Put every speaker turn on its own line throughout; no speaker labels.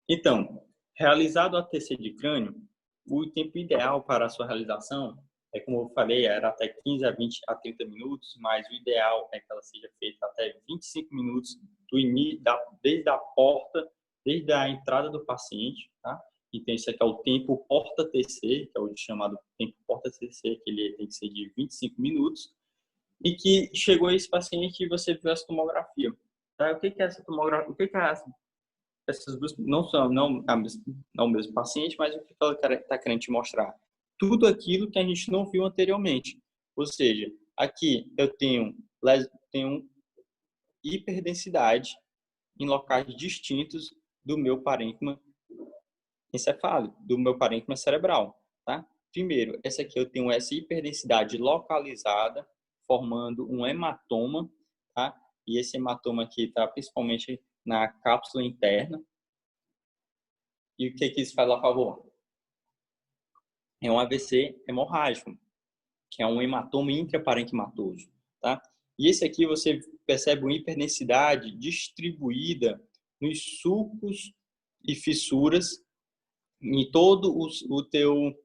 Então, realizado o ATC de crânio, o tempo ideal para a sua realização é, como eu falei, era até 15 a 20 a 30 minutos, mas o ideal é que ela seja feita até 25 minutos desde a porta, desde a entrada do paciente, tá? Então, esse aqui é o tempo porta-TC, que é o chamado tempo porta-TC, que ele tem que ser de 25 minutos, e que chegou esse paciente e você viu essa tomografia. Tá? O que é essa tomografia? O que é essas duas? Não são não o mesmo paciente, mas o que ela está querendo te mostrar? Tudo aquilo que a gente não viu anteriormente. Ou seja, aqui eu tenho hiperdensidade em locais distintos do meu parênquima encefálico, do meu parênquima cerebral, tá? Primeiro, essa aqui eu tenho essa hiperdensidade localizada, formando um hematoma, tá? E esse hematoma aqui está principalmente na cápsula interna. E o que isso faz a favor? É um AVC hemorrágico, que é um hematoma intraparenquimatoso, tá? E esse aqui você percebe uma hiperdensidade distribuída nos sulcos e fissuras em todo o teu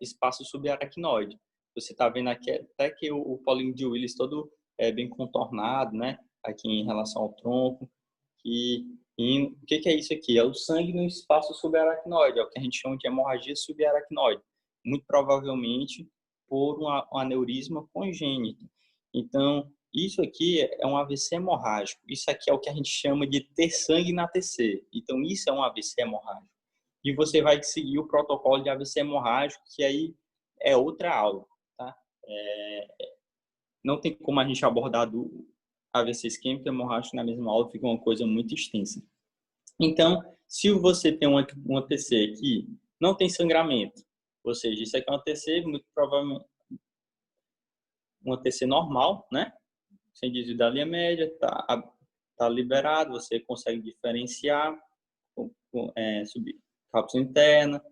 espaço subaracnoide. Você está vendo aqui até que o pólipo de Willis todo bem contornado, né? Aqui em relação ao tronco. O que é isso aqui? É o sangue no espaço subaracnoide, é o que a gente chama de hemorragia subaracnoide. Muito provavelmente por um aneurisma congênito. Então, isso aqui é um AVC hemorrágico. Isso aqui é o que a gente chama de ter sangue na TC. Então, isso é um AVC hemorrágico. E você vai seguir o protocolo de AVC hemorrágico, que aí é outra aula, tá? Não tem como a gente abordar do AVC isquêmico e hemorrágico na mesma aula, fica uma coisa muito extensa. Então, se você tem um ATC que não tem sangramento, ou seja, isso aqui é um ATC, muito provavelmente um ATC normal, né? Sem desvio da linha média, tá liberado, você consegue diferenciar, subir cápsula interna,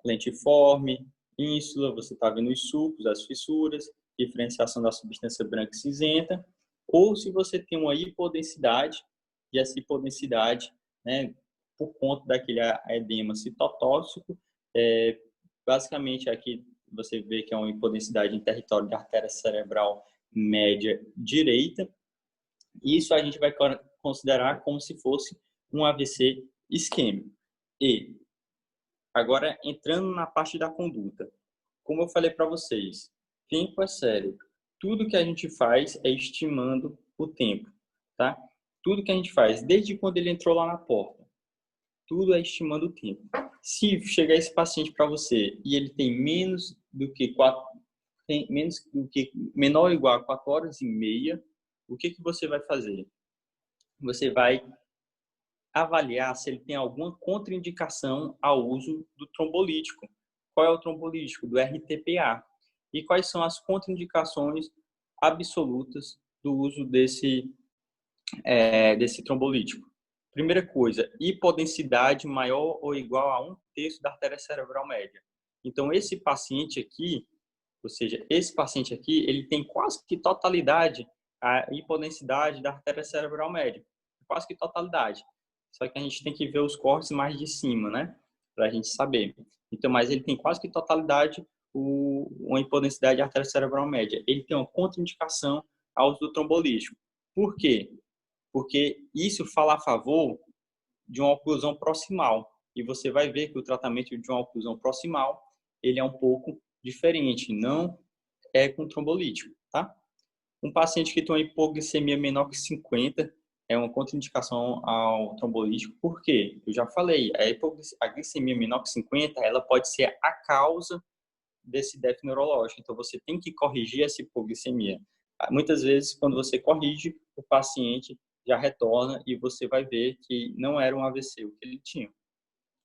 lentiforme, ínsula, você está vendo os sulcos, as fissuras, diferenciação da substância branca e cinzenta, ou se você tem uma hipodensidade, e essa hipodensidade, né, por conta daquele edema citotóxico, basicamente aqui você vê que é uma hipodensidade em território da artéria cerebral média direita, e isso a gente vai considerar como se fosse um AVC isquêmico. E agora, entrando na parte da conduta, como eu falei para vocês, tempo é sério. Tudo que a gente faz é estimando o tempo, tá? Tudo que a gente faz, desde quando ele entrou lá na porta, tudo é estimando o tempo. Se chegar esse paciente para você e ele tem menor ou igual a 4 horas e meia, o que você vai fazer? Você vai avaliar se ele tem alguma contraindicação ao uso do trombolítico. Qual é o trombolítico? Do RTPA. E quais são as contraindicações absolutas do uso desse trombolítico? Primeira coisa, hipodensidade maior ou igual a 1/3 da artéria cerebral média. Então, esse paciente aqui, ou seja, esse paciente aqui, ele tem quase que totalidade a hipodensidade da artéria cerebral média. Quase que totalidade. Só que a gente tem que ver os cortes mais de cima, né? Para a gente saber. Então, mas ele tem quase que totalidade uma hipodensidade da artéria cerebral média. Ele tem uma contraindicação ao uso do trombolítico. Por quê? Porque isso fala a favor de uma oclusão proximal. E você vai ver que o tratamento de uma oclusão proximal, ele é um pouco diferente, não é com trombolítico, tá? Um paciente que tem uma hipoglicemia menor que 50 é uma contraindicação ao trombolítico. Por quê? Eu já falei, a glicemia menor que 50, ela pode ser a causa desse déficit neurológico. Então, você tem que corrigir essa hipoglicemia. Muitas vezes, quando você corrige, o paciente já retorna e você vai ver que não era um AVC o que ele tinha.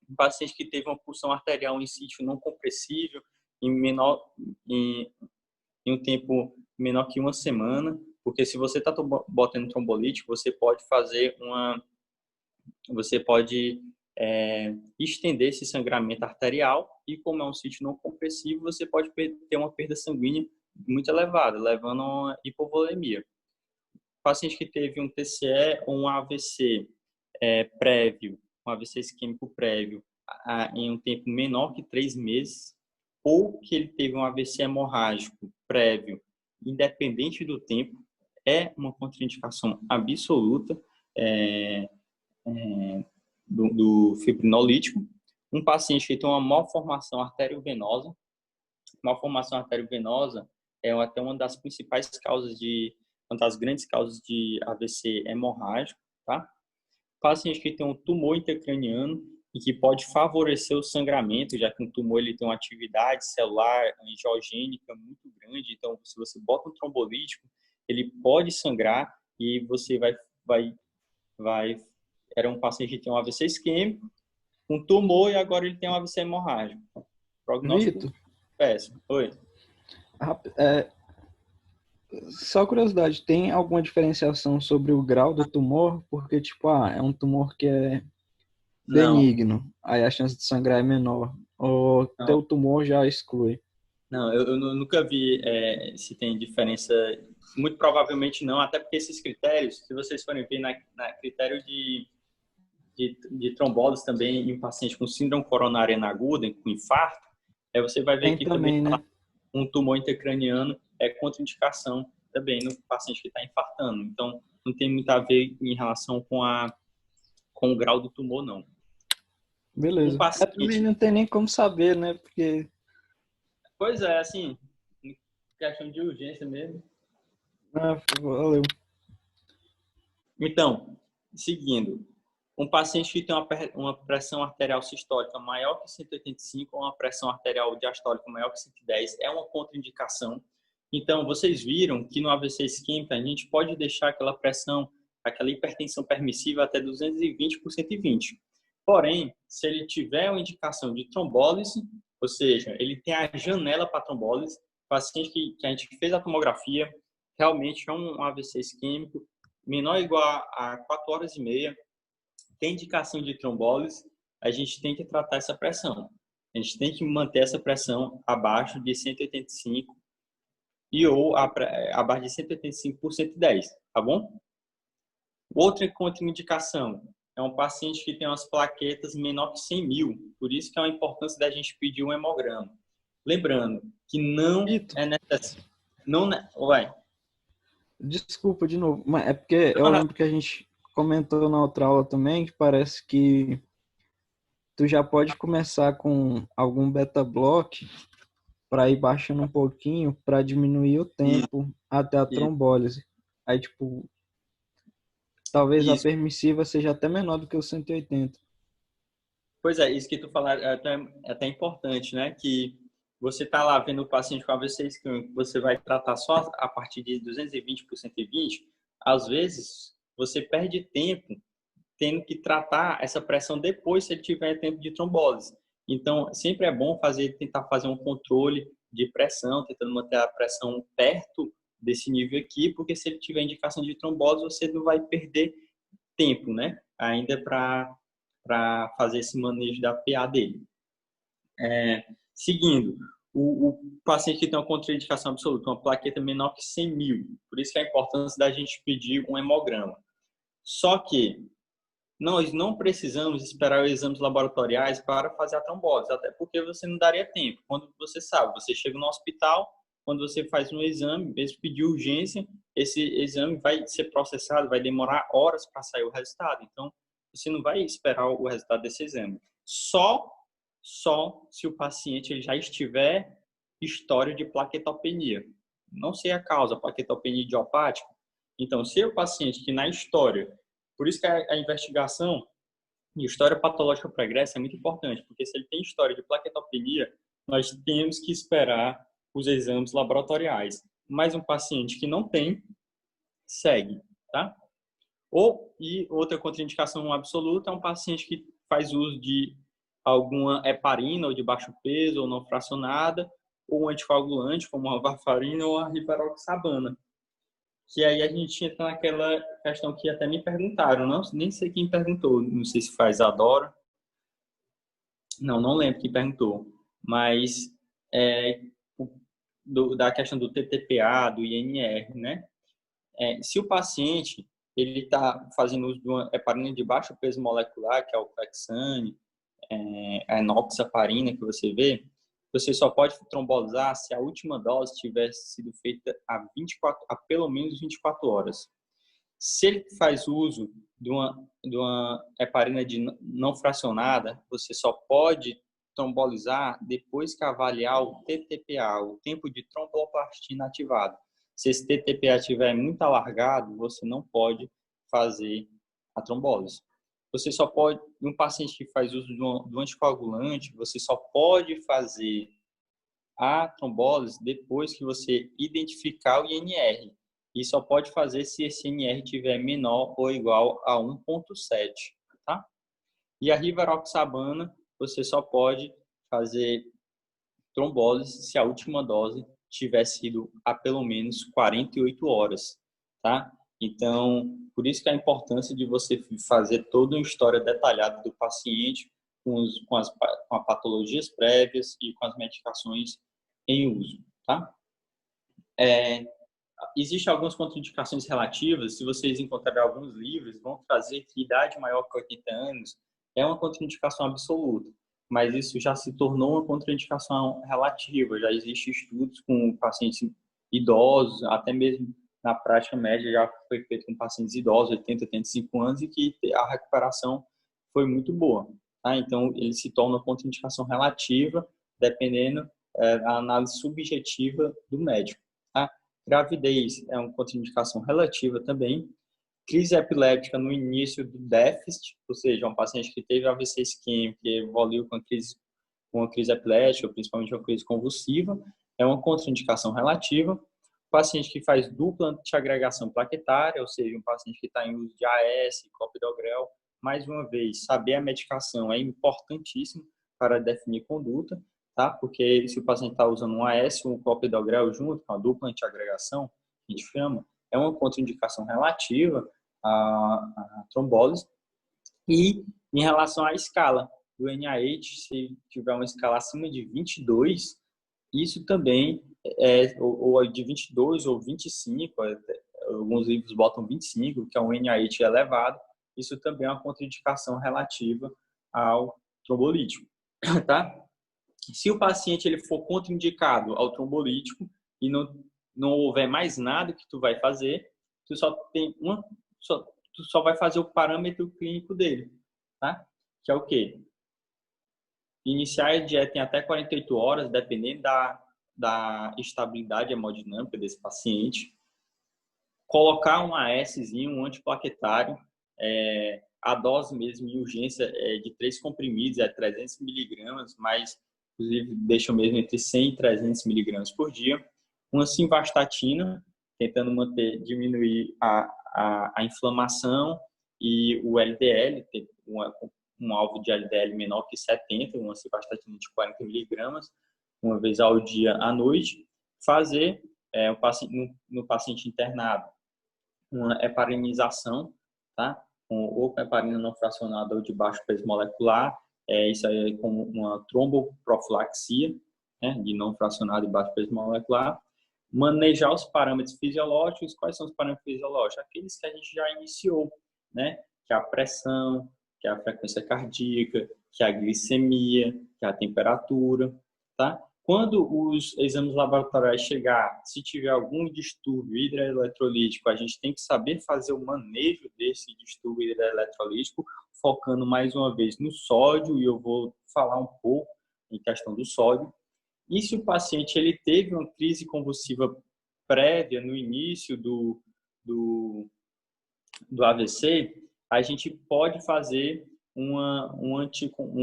Um paciente que teve uma pulsão arterial em sítio não compressível, em um tempo menor que uma semana, porque se você está botando trombolítico, você pode estender esse sangramento arterial e como é um sítio não compressivo, você pode ter uma perda sanguínea muito elevada, levando a uma hipovolemia. O paciente que teve um TCE ou um AVC prévio, um AVC isquêmico prévio em um tempo menor que 3 meses, ou que ele teve um AVC hemorrágico prévio, independente do tempo, é uma contraindicação absoluta do fibrinolítico. Um paciente que tem uma malformação arteriovenosa, malformação arteriovenosa é até uma das principais causas uma das grandes causas de AVC hemorrágico, tá? Paciente que tem um tumor intracraniano e que pode favorecer o sangramento, já que um tumor ele tem uma atividade celular angiogênica muito grande, então se você bota um trombolítico, ele pode sangrar e você vai era um paciente que tem um AVC isquêmico, um tumor e agora ele tem um AVC hemorrágico. Prognóstico
Vitor,
péssimo. Oi.
Só curiosidade, tem alguma diferenciação sobre o grau do tumor? Porque, tipo, é um tumor que é
Não,
benigno, aí a chance de sangrar é menor. Ou teu
não,
tumor já exclui.
não. Eu nunca vi se tem diferença. Muito provavelmente não, até porque esses critérios, se vocês forem ver na critério de trombose também em paciente com síndrome coronariana aguda, com infarto, você vai ver
Tem
que também
também, né?
um tumor intracraniano é contraindicação também no paciente que está infartando. Então, não tem muito a ver em relação com o grau do tumor, não. Um
Beleza. Também
paciente...
não tem nem como saber, né? Porque...
Pois é, assim, questão de urgência mesmo.
Valeu.
Então, seguindo, um paciente que tem uma pressão arterial sistólica maior que 185 ou uma pressão arterial diastólica maior que 110 é uma contraindicação. Então, vocês viram que no AVC isquêmico a gente pode deixar aquela pressão, aquela hipertensão permissiva até 220 por 120. Porém, se ele tiver uma indicação de trombólise, ou seja, ele tem a janela para trombólise, paciente que a gente fez a tomografia, realmente é um AVC isquêmico, menor ou igual a 4 horas e meia, tem indicação de trombólise, a gente tem que tratar essa pressão. A gente tem que manter essa pressão abaixo de 185 ou abaixo de 185 por 110, tá bom? Outra contraindicação é um paciente que tem umas plaquetas menor que 100 mil, por isso que é a importância da gente pedir um hemograma. Lembrando que não
Vitor,
é necessário... Não, ué,
desculpa de novo, mas é porque eu lembro que a gente comentou na outra aula também que parece que tu já pode começar com algum beta block para ir baixando um pouquinho para diminuir o tempo até a trombólise. Aí, tipo, talvez a
isso.
permissiva seja até menor do que o 180.
Pois é, isso que tu falar é até importante, né? Que você tá lá vendo o paciente com AVC isquêmico, você vai tratar só a partir de 220 por 120, às vezes você perde tempo tendo que tratar essa pressão depois se ele tiver tempo de trombose. Então, sempre é bom tentar fazer um controle de pressão, tentando manter a pressão perto desse nível aqui, porque se ele tiver indicação de trombose, você não vai perder tempo, né? Ainda para fazer esse manejo da PA dele. Seguindo, o paciente que tem uma contraindicação absoluta, uma plaqueta menor que 100 mil, por isso que é a importância da gente pedir um hemograma. Só que nós não precisamos esperar os exames laboratoriais para fazer a trombose, até porque você não daria tempo. Quando você sabe, você chega no hospital, quando você faz um exame, mesmo pedir urgência, esse exame vai ser processado, vai demorar horas para sair o resultado. Então, você não vai esperar o resultado desse exame. Só se o paciente ele já estiver história de plaquetopenia. Não sei a causa, plaquetopenia idiopática. Então, se o paciente que na história, por isso que a investigação e história patológica pregressa é muito importante, porque se ele tem história de plaquetopenia, nós temos que esperar os exames laboratoriais. Mas um paciente que não tem, segue, tá? E outra contraindicação absoluta é um paciente que faz uso de alguma heparina ou de baixo peso ou não fracionada, ou um anticoagulante, como a varfarina ou a rivaroxabana. Que aí a gente entra naquela questão que até me perguntaram, não, nem sei quem perguntou, não sei se faz a Dora, não lembro quem perguntou, mas é, da questão do TTPA, do INR, né? Se o paciente ele está fazendo uso de uma heparina de baixo peso molecular, que é o Clexane, a enoxaparina que você vê, você só pode trombolizar se a última dose tivesse sido feita há pelo menos 24 horas. Se ele faz uso de uma heparina não fracionada, você só pode trombolizar depois que avaliar o TTPA, o tempo de tromboplastina ativado. Se esse TTPA estiver muito alargado, você não pode fazer a trombólise. Você só pode, um paciente que faz uso de um anticoagulante, você só pode fazer a trombólise depois que você identificar o INR. E só pode fazer se esse INR tiver menor ou igual a 1,7, tá? E a rivaroxabana, você só pode fazer trombólise se a última dose tiver sido há pelo menos 48 horas, tá? Então, por isso que a importância de você fazer toda uma história detalhada do paciente com as patologias prévias e com as medicações em uso, tá? Existem algumas contraindicações relativas. Se vocês encontrarem alguns livros, vão trazer que idade maior que 80 anos é uma contraindicação absoluta, mas isso já se tornou uma contraindicação relativa. Já existem estudos com pacientes idosos, até mesmo na prática média já foi feito com pacientes idosos, 80, 85 anos, e que a recuperação foi muito boa. Tá? Então, ele se torna uma contraindicação relativa, dependendo da análise subjetiva do médico. Tá? Gravidez é uma contraindicação relativa também. Crise epiléptica no início do déficit, ou seja, um paciente que teve AVC isquêmico e evoluiu com uma crise epilética, principalmente uma crise convulsiva, é uma contraindicação relativa. O paciente que faz dupla antiagregação plaquetária, ou seja, um paciente que está em uso de AS, clopidogrel, mais uma vez, saber a medicação é importantíssimo para definir conduta, tá? Porque se o paciente está usando um AS ou um clopidogrel junto com a dupla antiagregação, a gente chama, é uma contraindicação relativa à trombólise. E em relação à escala do NIH, se tiver uma escala acima de 22, isso também ou de 22 ou 25, alguns livros botam 25, que é um NIH elevado, isso também é uma contraindicação relativa ao trombolítico, tá? Se o paciente ele for contraindicado ao trombolítico e não houver mais nada que tu vai fazer, tu só vai fazer o parâmetro clínico dele, tá? Que é o quê? Iniciar a dieta em até 48 horas, dependendo da estabilidade hemodinâmica desse paciente. Colocar um ASzinho, um antiplaquetário, a dose mesmo em urgência de 3 comprimidos, 300 miligramas, mas inclusive deixam mesmo entre 100 e 300 miligramas por dia. Uma simvastatina, tentando diminuir a inflamação e o LDL, tem um alvo de LDL menor que 70, uma simvastatina de 40 miligramas, uma vez ao dia à noite. Fazer no paciente internado uma heparinização, tá? Ou com heparina não fracionada ou de baixo peso molecular. Isso aí é como uma tromboprofilaxia, né? De não fracionado e baixo peso molecular. Manejar os parâmetros fisiológicos. Quais são os parâmetros fisiológicos? Aqueles que a gente já iniciou, né? Que é a pressão, que é a frequência cardíaca, que é a glicemia, que é a temperatura, tá? Quando os exames laboratoriais chegar, se tiver algum distúrbio hidroeletrolítico, a gente tem que saber fazer o manejo desse distúrbio hidroeletrolítico, focando mais uma vez no sódio, e eu vou falar um pouco em questão do sódio. E se o paciente ele teve uma crise convulsiva prévia no início do AVC, a gente pode fazer um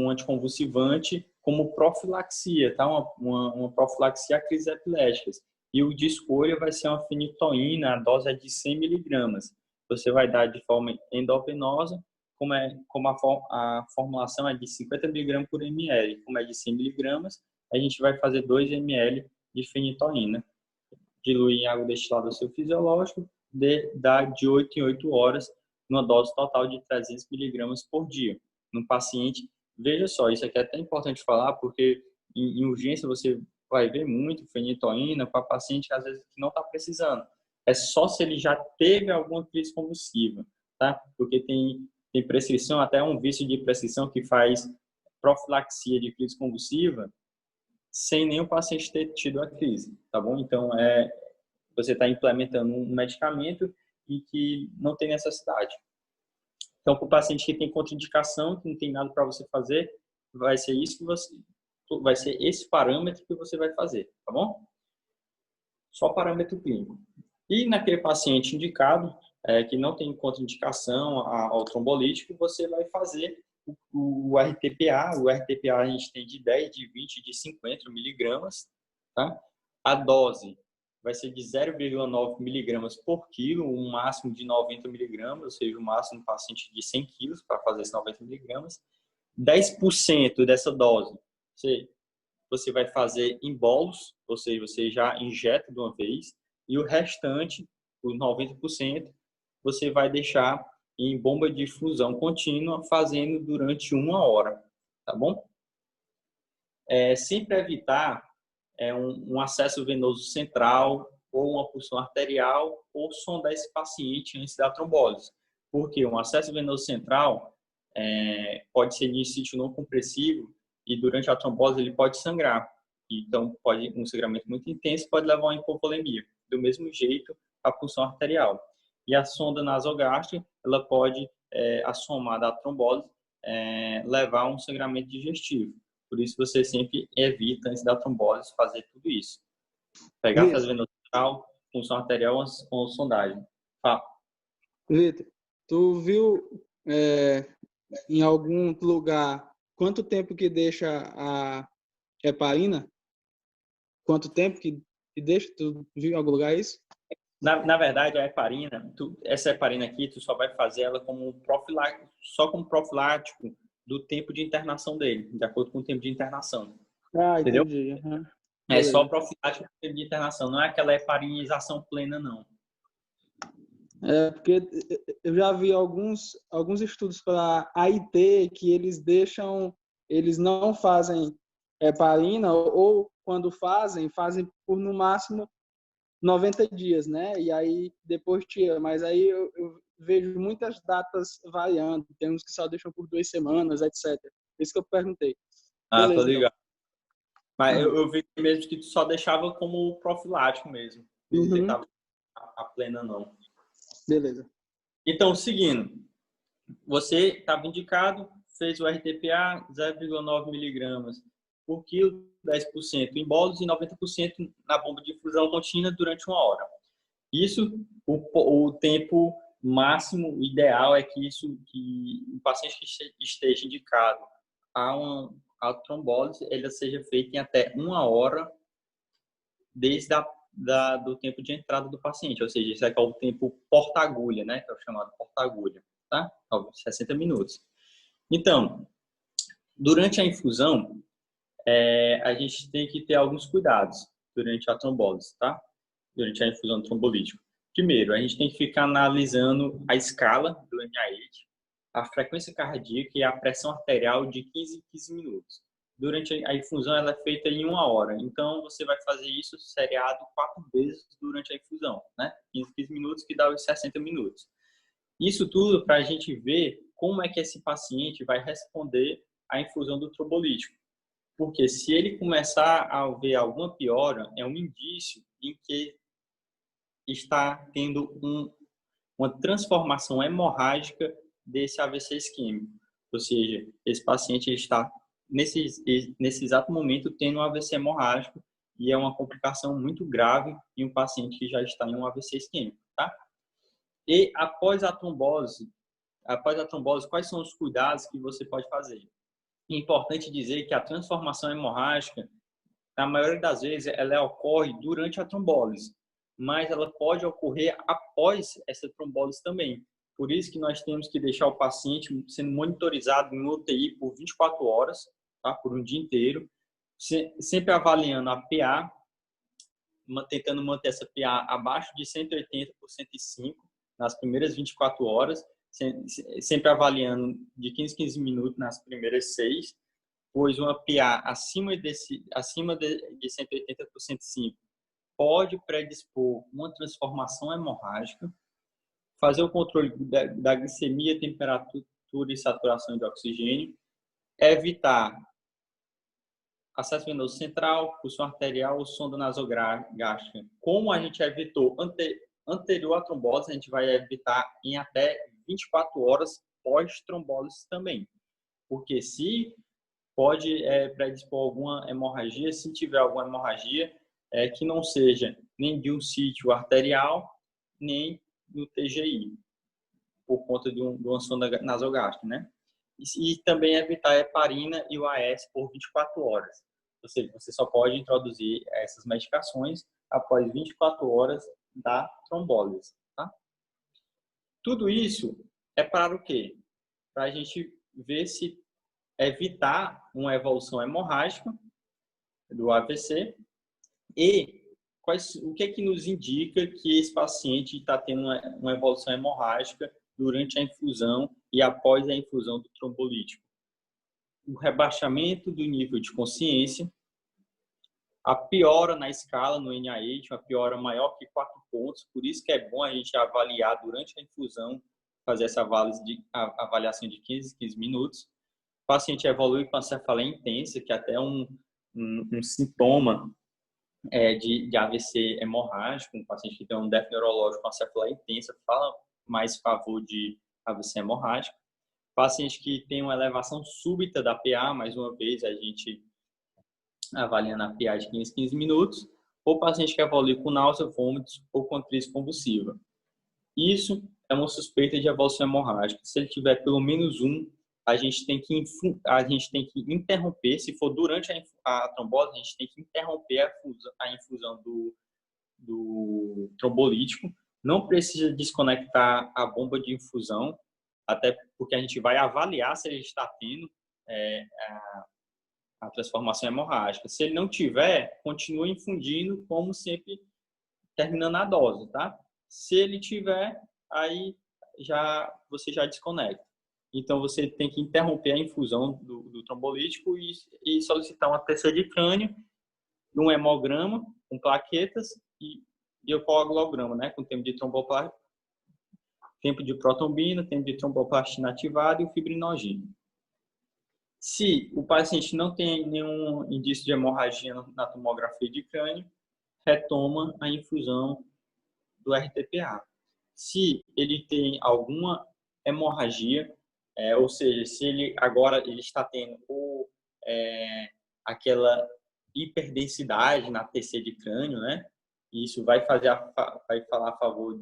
anticonvulsivante como profilaxia, tá? Uma profilaxia a crises epiléticas. E o de escolha vai ser uma fenitoína, a dose é de 100 miligramas. Você vai dar de forma endovenosa, como a formulação é de 50 miligramas por ml, como é de 100 miligramas, a gente vai fazer 2 ml de fenitoína. Diluir em água destilada ao seu fisiológico, dá de 8 em 8 horas, numa dose total de 300 miligramas por dia. No paciente, veja só, isso aqui é até importante falar, porque em urgência você vai ver muito fenitoína para paciente às vezes que não está precisando. é só se ele já teve alguma crise convulsiva, tá? Porque tem prescrição, até um vício de prescrição que faz profilaxia de crise convulsiva sem nenhum paciente ter tido a crise, tá bom? Então, você está implementando um medicamento e que não tem necessidade. Então, para o paciente que tem contraindicação, que não tem nada para você fazer, vai ser vai ser esse parâmetro que você vai fazer, tá bom? Só parâmetro clínico. E naquele paciente indicado, que não tem contraindicação ao trombolítico, você vai fazer o RTPA. O RTPA a gente tem de 10, de 20, de 50 miligramas, tá? A dose vai ser de 0,9 miligramas por quilo, um máximo de 90 miligramas, ou seja, o máximo no paciente de 100 quilos para fazer esses 90 miligramas. 10% dessa dose você vai fazer em bolos, ou seja, você já injeta de uma vez, e o restante, os 90%, você vai deixar em bomba de infusão contínua, fazendo durante 1 hora, tá bom? Sempre evitar um acesso venoso central, ou uma punção arterial, ou sondar esse paciente antes da trombose. Porque um acesso venoso central pode ser de sítio não compressivo, e durante a trombose ele pode sangrar. Então, um sangramento muito intenso pode levar a uma hipovolemia. Do mesmo jeito, a punção arterial. E a sonda nasogástrica, ela pode, assomada à trombose, levar a um sangramento digestivo. Por isso, você sempre evita, antes da trombose, fazer tudo isso. Pegar a fase venosa central, punção arterial ou sondagem.
Vitor, tu viu em algum lugar quanto tempo que deixa a heparina? Quanto tempo que deixa? Tu viu em algum lugar isso?
Na verdade, a heparina, essa heparina aqui, tu só vai fazer ela como profilático do tempo de internação dele, de acordo com o tempo de internação. Entendeu?
Entendi. Uhum.
É só profilático do tempo de internação, não é aquela heparinização plena, não.
Porque eu já vi alguns estudos para AIT que eles não fazem heparina, ou quando fazem por no máximo 90 dias, né? E aí depois tira. Mas aí eu vejo muitas datas variando. Tem uns que só deixam por 2 semanas, etc. Isso que eu perguntei.
Beleza, tô ligado. Então. Mas eu vi mesmo que tu só deixava como profilático mesmo. Não tentava a plena, não.
Beleza.
Então, seguindo. Você estava indicado, fez o RTPA 0,9 miligramas por quilo, 10% em bolos e 90% na bomba de infusão contínua durante 1 hora. Isso, o tempo máximo ideal é que o paciente que esteja indicado a trombose, ela seja feita em até 1 hora desde do tempo de entrada do paciente, ou seja, esse é o tempo porta-agulha, né, que é o chamado porta-agulha, tá? 60 minutos. Então, durante a infusão, a gente tem que ter alguns cuidados durante a trombose, tá? Durante a infusão trombolítica. Primeiro, a gente tem que ficar analisando a escala do NIH, a frequência cardíaca e a pressão arterial de 15 em 15 minutos. Durante a infusão, ela é feita em 1 hora. Então, você vai fazer isso seriado 4 vezes durante a infusão, né? 15 em 15 minutos, que dá os 60 minutos. Isso tudo para a gente ver como é que esse paciente vai responder à infusão do trombolítico. Porque se ele começar a ver alguma piora, é um indício em que está tendo uma transformação hemorrágica desse AVC isquêmico. Ou seja, esse paciente está, nesse exato momento, tendo um AVC hemorrágico, e é uma complicação muito grave em um paciente que já está em um AVC isquêmico, tá? E após a trombose, quais são os cuidados que você pode fazer? É importante dizer que a transformação hemorrágica, na maioria das vezes, ela ocorre durante a trombose, mas ela pode ocorrer após essa trombose também. Por isso que nós temos que deixar o paciente sendo monitorizado em UTI por 24 horas, tá? Por um dia inteiro, sempre avaliando a PA, tentando manter essa PA abaixo de 180 por 105 nas primeiras 24 horas, sempre avaliando de 15 em 15 minutos nas primeiras 6, pois uma PA acima de 180 por 105 pode predispor uma transformação hemorrágica, fazer o controle da glicemia, temperatura e saturação de oxigênio, evitar acesso venoso central, pulsão arterial ou sonda nasogástrica. Como a gente evitou anterior à trombose, a gente vai evitar em até 24 horas pós-trombose também. Porque se pode predispor alguma hemorragia, se tiver alguma hemorragia, que não seja nem de um sítio arterial, nem no TGI, por conta de uma sonda nasogástrica, né? E também evitar a heparina e o AS por 24 horas. Ou seja, você só pode introduzir essas medicações após 24 horas da trombólise, tá? Tudo isso é para o quê? Para a gente ver se evitar uma evolução hemorrágica do AVC e o que é que nos indica que esse paciente está tendo uma evolução hemorrágica durante a infusão e após a infusão do trombolítico. O rebaixamento do nível de consciência, a piora na escala no NIH, uma piora maior que 4 pontos, por isso que é bom a gente avaliar durante a infusão, fazer essa avaliação de 15 minutos. O paciente evolui com a cefaleia intensa, que é até um sintoma de AVC hemorrágico. Um paciente que tem um déficit neurológico com a cefaleia intensa fala mais favor de AVC hemorrágico. Paciente que tem uma elevação súbita da PA, mais uma vez a gente avaliando a PA de 15 minutos, ou paciente que evolui com náusea, vômitos ou com crise convulsiva. Isso é uma suspeita de evolução hemorrágica. Se ele tiver pelo menos a gente tem que interromper, se for durante a trombose, a gente tem que interromper a infusão do trombolítico. Não precisa desconectar a bomba de infusão, até porque a gente vai avaliar se ele está tendo a transformação hemorrágica. Se ele não tiver, continua infundindo como sempre, terminando a dose, tá? Se ele tiver, aí você já desconecta. Então, você tem que interromper a infusão do trombolítico e solicitar uma TC de crânio, um hemograma com plaquetas e o coagulograma, né? Com tempo de tromboplastina, tempo de protombina, tempo de tromboplastina ativada e o fibrinogênio. Se o paciente não tem nenhum indício de hemorragia na tomografia de crânio, retoma a infusão do RTPA. Se ele tem alguma hemorragia, ou seja, se ele agora está tendo aquela hiperdensidade na TC de crânio, né? Isso vai falar a favor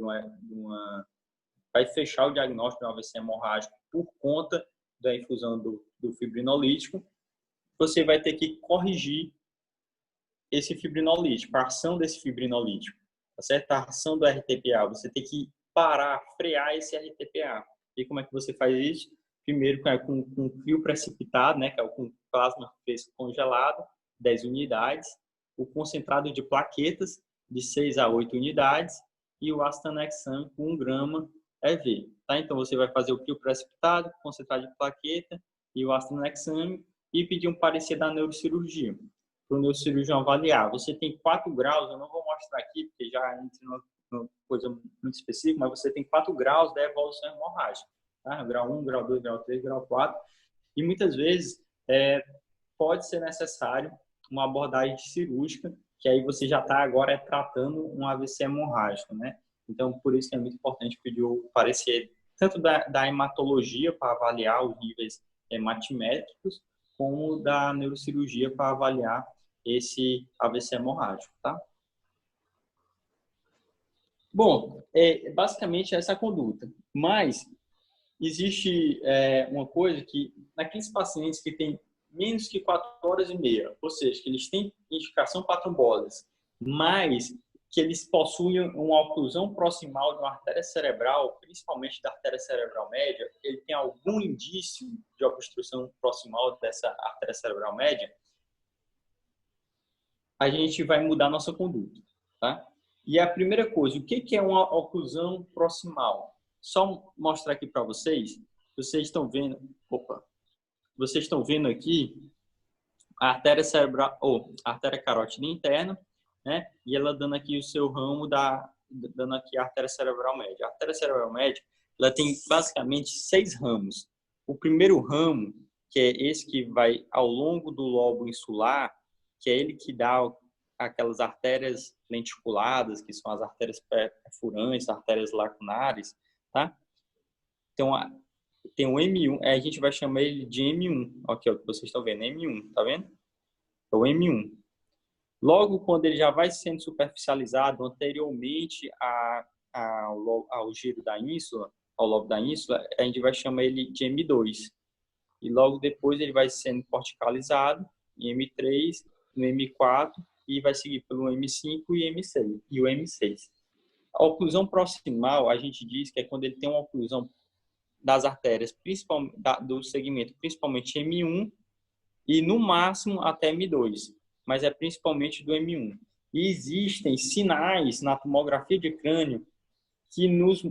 vai fechar o diagnóstico de um AVC hemorrágico por conta da infusão do fibrinolítico. Você vai ter que corrigir esse fibrinolítico, a ação desse fibrinolítico, tá certo? A ação do RTPA, você tem que parar, frear esse RTPA. E como é que você faz isso? Primeiro com frio precipitado, né, que é com plasma fresco congelado, 10 unidades, o concentrado de plaquetas de 6 a 8 unidades e o Astanexan com 1 grama EV. Tá? Então, você vai fazer o frio precipitado, concentrado de plaqueta e o Astanexan e pedir um parecer da neurocirurgia, para o neurocirurgião avaliar. Você tem 4 graus, eu não vou mostrar aqui, porque já entra numa coisa muito específica, mas você tem 4 graus da evolução hemorrágica. Tá? Grau 1, grau 2, grau 3, grau 4. E muitas vezes pode ser necessário uma abordagem cirúrgica, que aí você já está agora tratando um AVC hemorrágico, né? Então, por isso que é muito importante pedir o parecer tanto da hematologia para avaliar os níveis hematimétricos, como da neurocirurgia para avaliar esse AVC hemorrágico, tá? Bom, basicamente essa conduta. Mas existe uma coisa que, naqueles pacientes que têm menos que 4 horas e meia, ou seja, que eles têm indicação para trombose, mas que eles possuem uma oclusão proximal de uma artéria cerebral, principalmente da artéria cerebral média, ele tem algum indício de obstrução proximal dessa artéria cerebral média, a gente vai mudar nossa conduta, tá? E a primeira coisa, o que é uma oclusão proximal? Só mostrar aqui para vocês, vocês estão vendo aqui a artéria cerebral, a artéria carótida interna, né? E ela dando aqui o seu ramo dando aqui a artéria cerebral média. A artéria cerebral média, ela tem basicamente 6 ramos. O primeiro ramo, que é esse que vai ao longo do lobo insular, que é ele que dá aquelas artérias lenticuladas, que são as artérias perfurantes, artérias lacunares, tá? Então, tem o M1, a gente vai chamar ele de M1, aqui, ó, que vocês estão vendo, M1, tá vendo? É o M1. Logo, quando ele já vai sendo superficializado anteriormente ao giro da ínsula, ao lobo da ínsula, a gente vai chamar ele de M2. E logo depois ele vai sendo corticalizado em M3, no M4 e vai seguir pelo M5 e M6 e o M6. A oclusão proximal, a gente diz que é quando ele tem uma oclusão das artérias, principalmente do segmento, principalmente M1 e no máximo até M2, mas é principalmente do M1. E existem sinais na tomografia de crânio que nos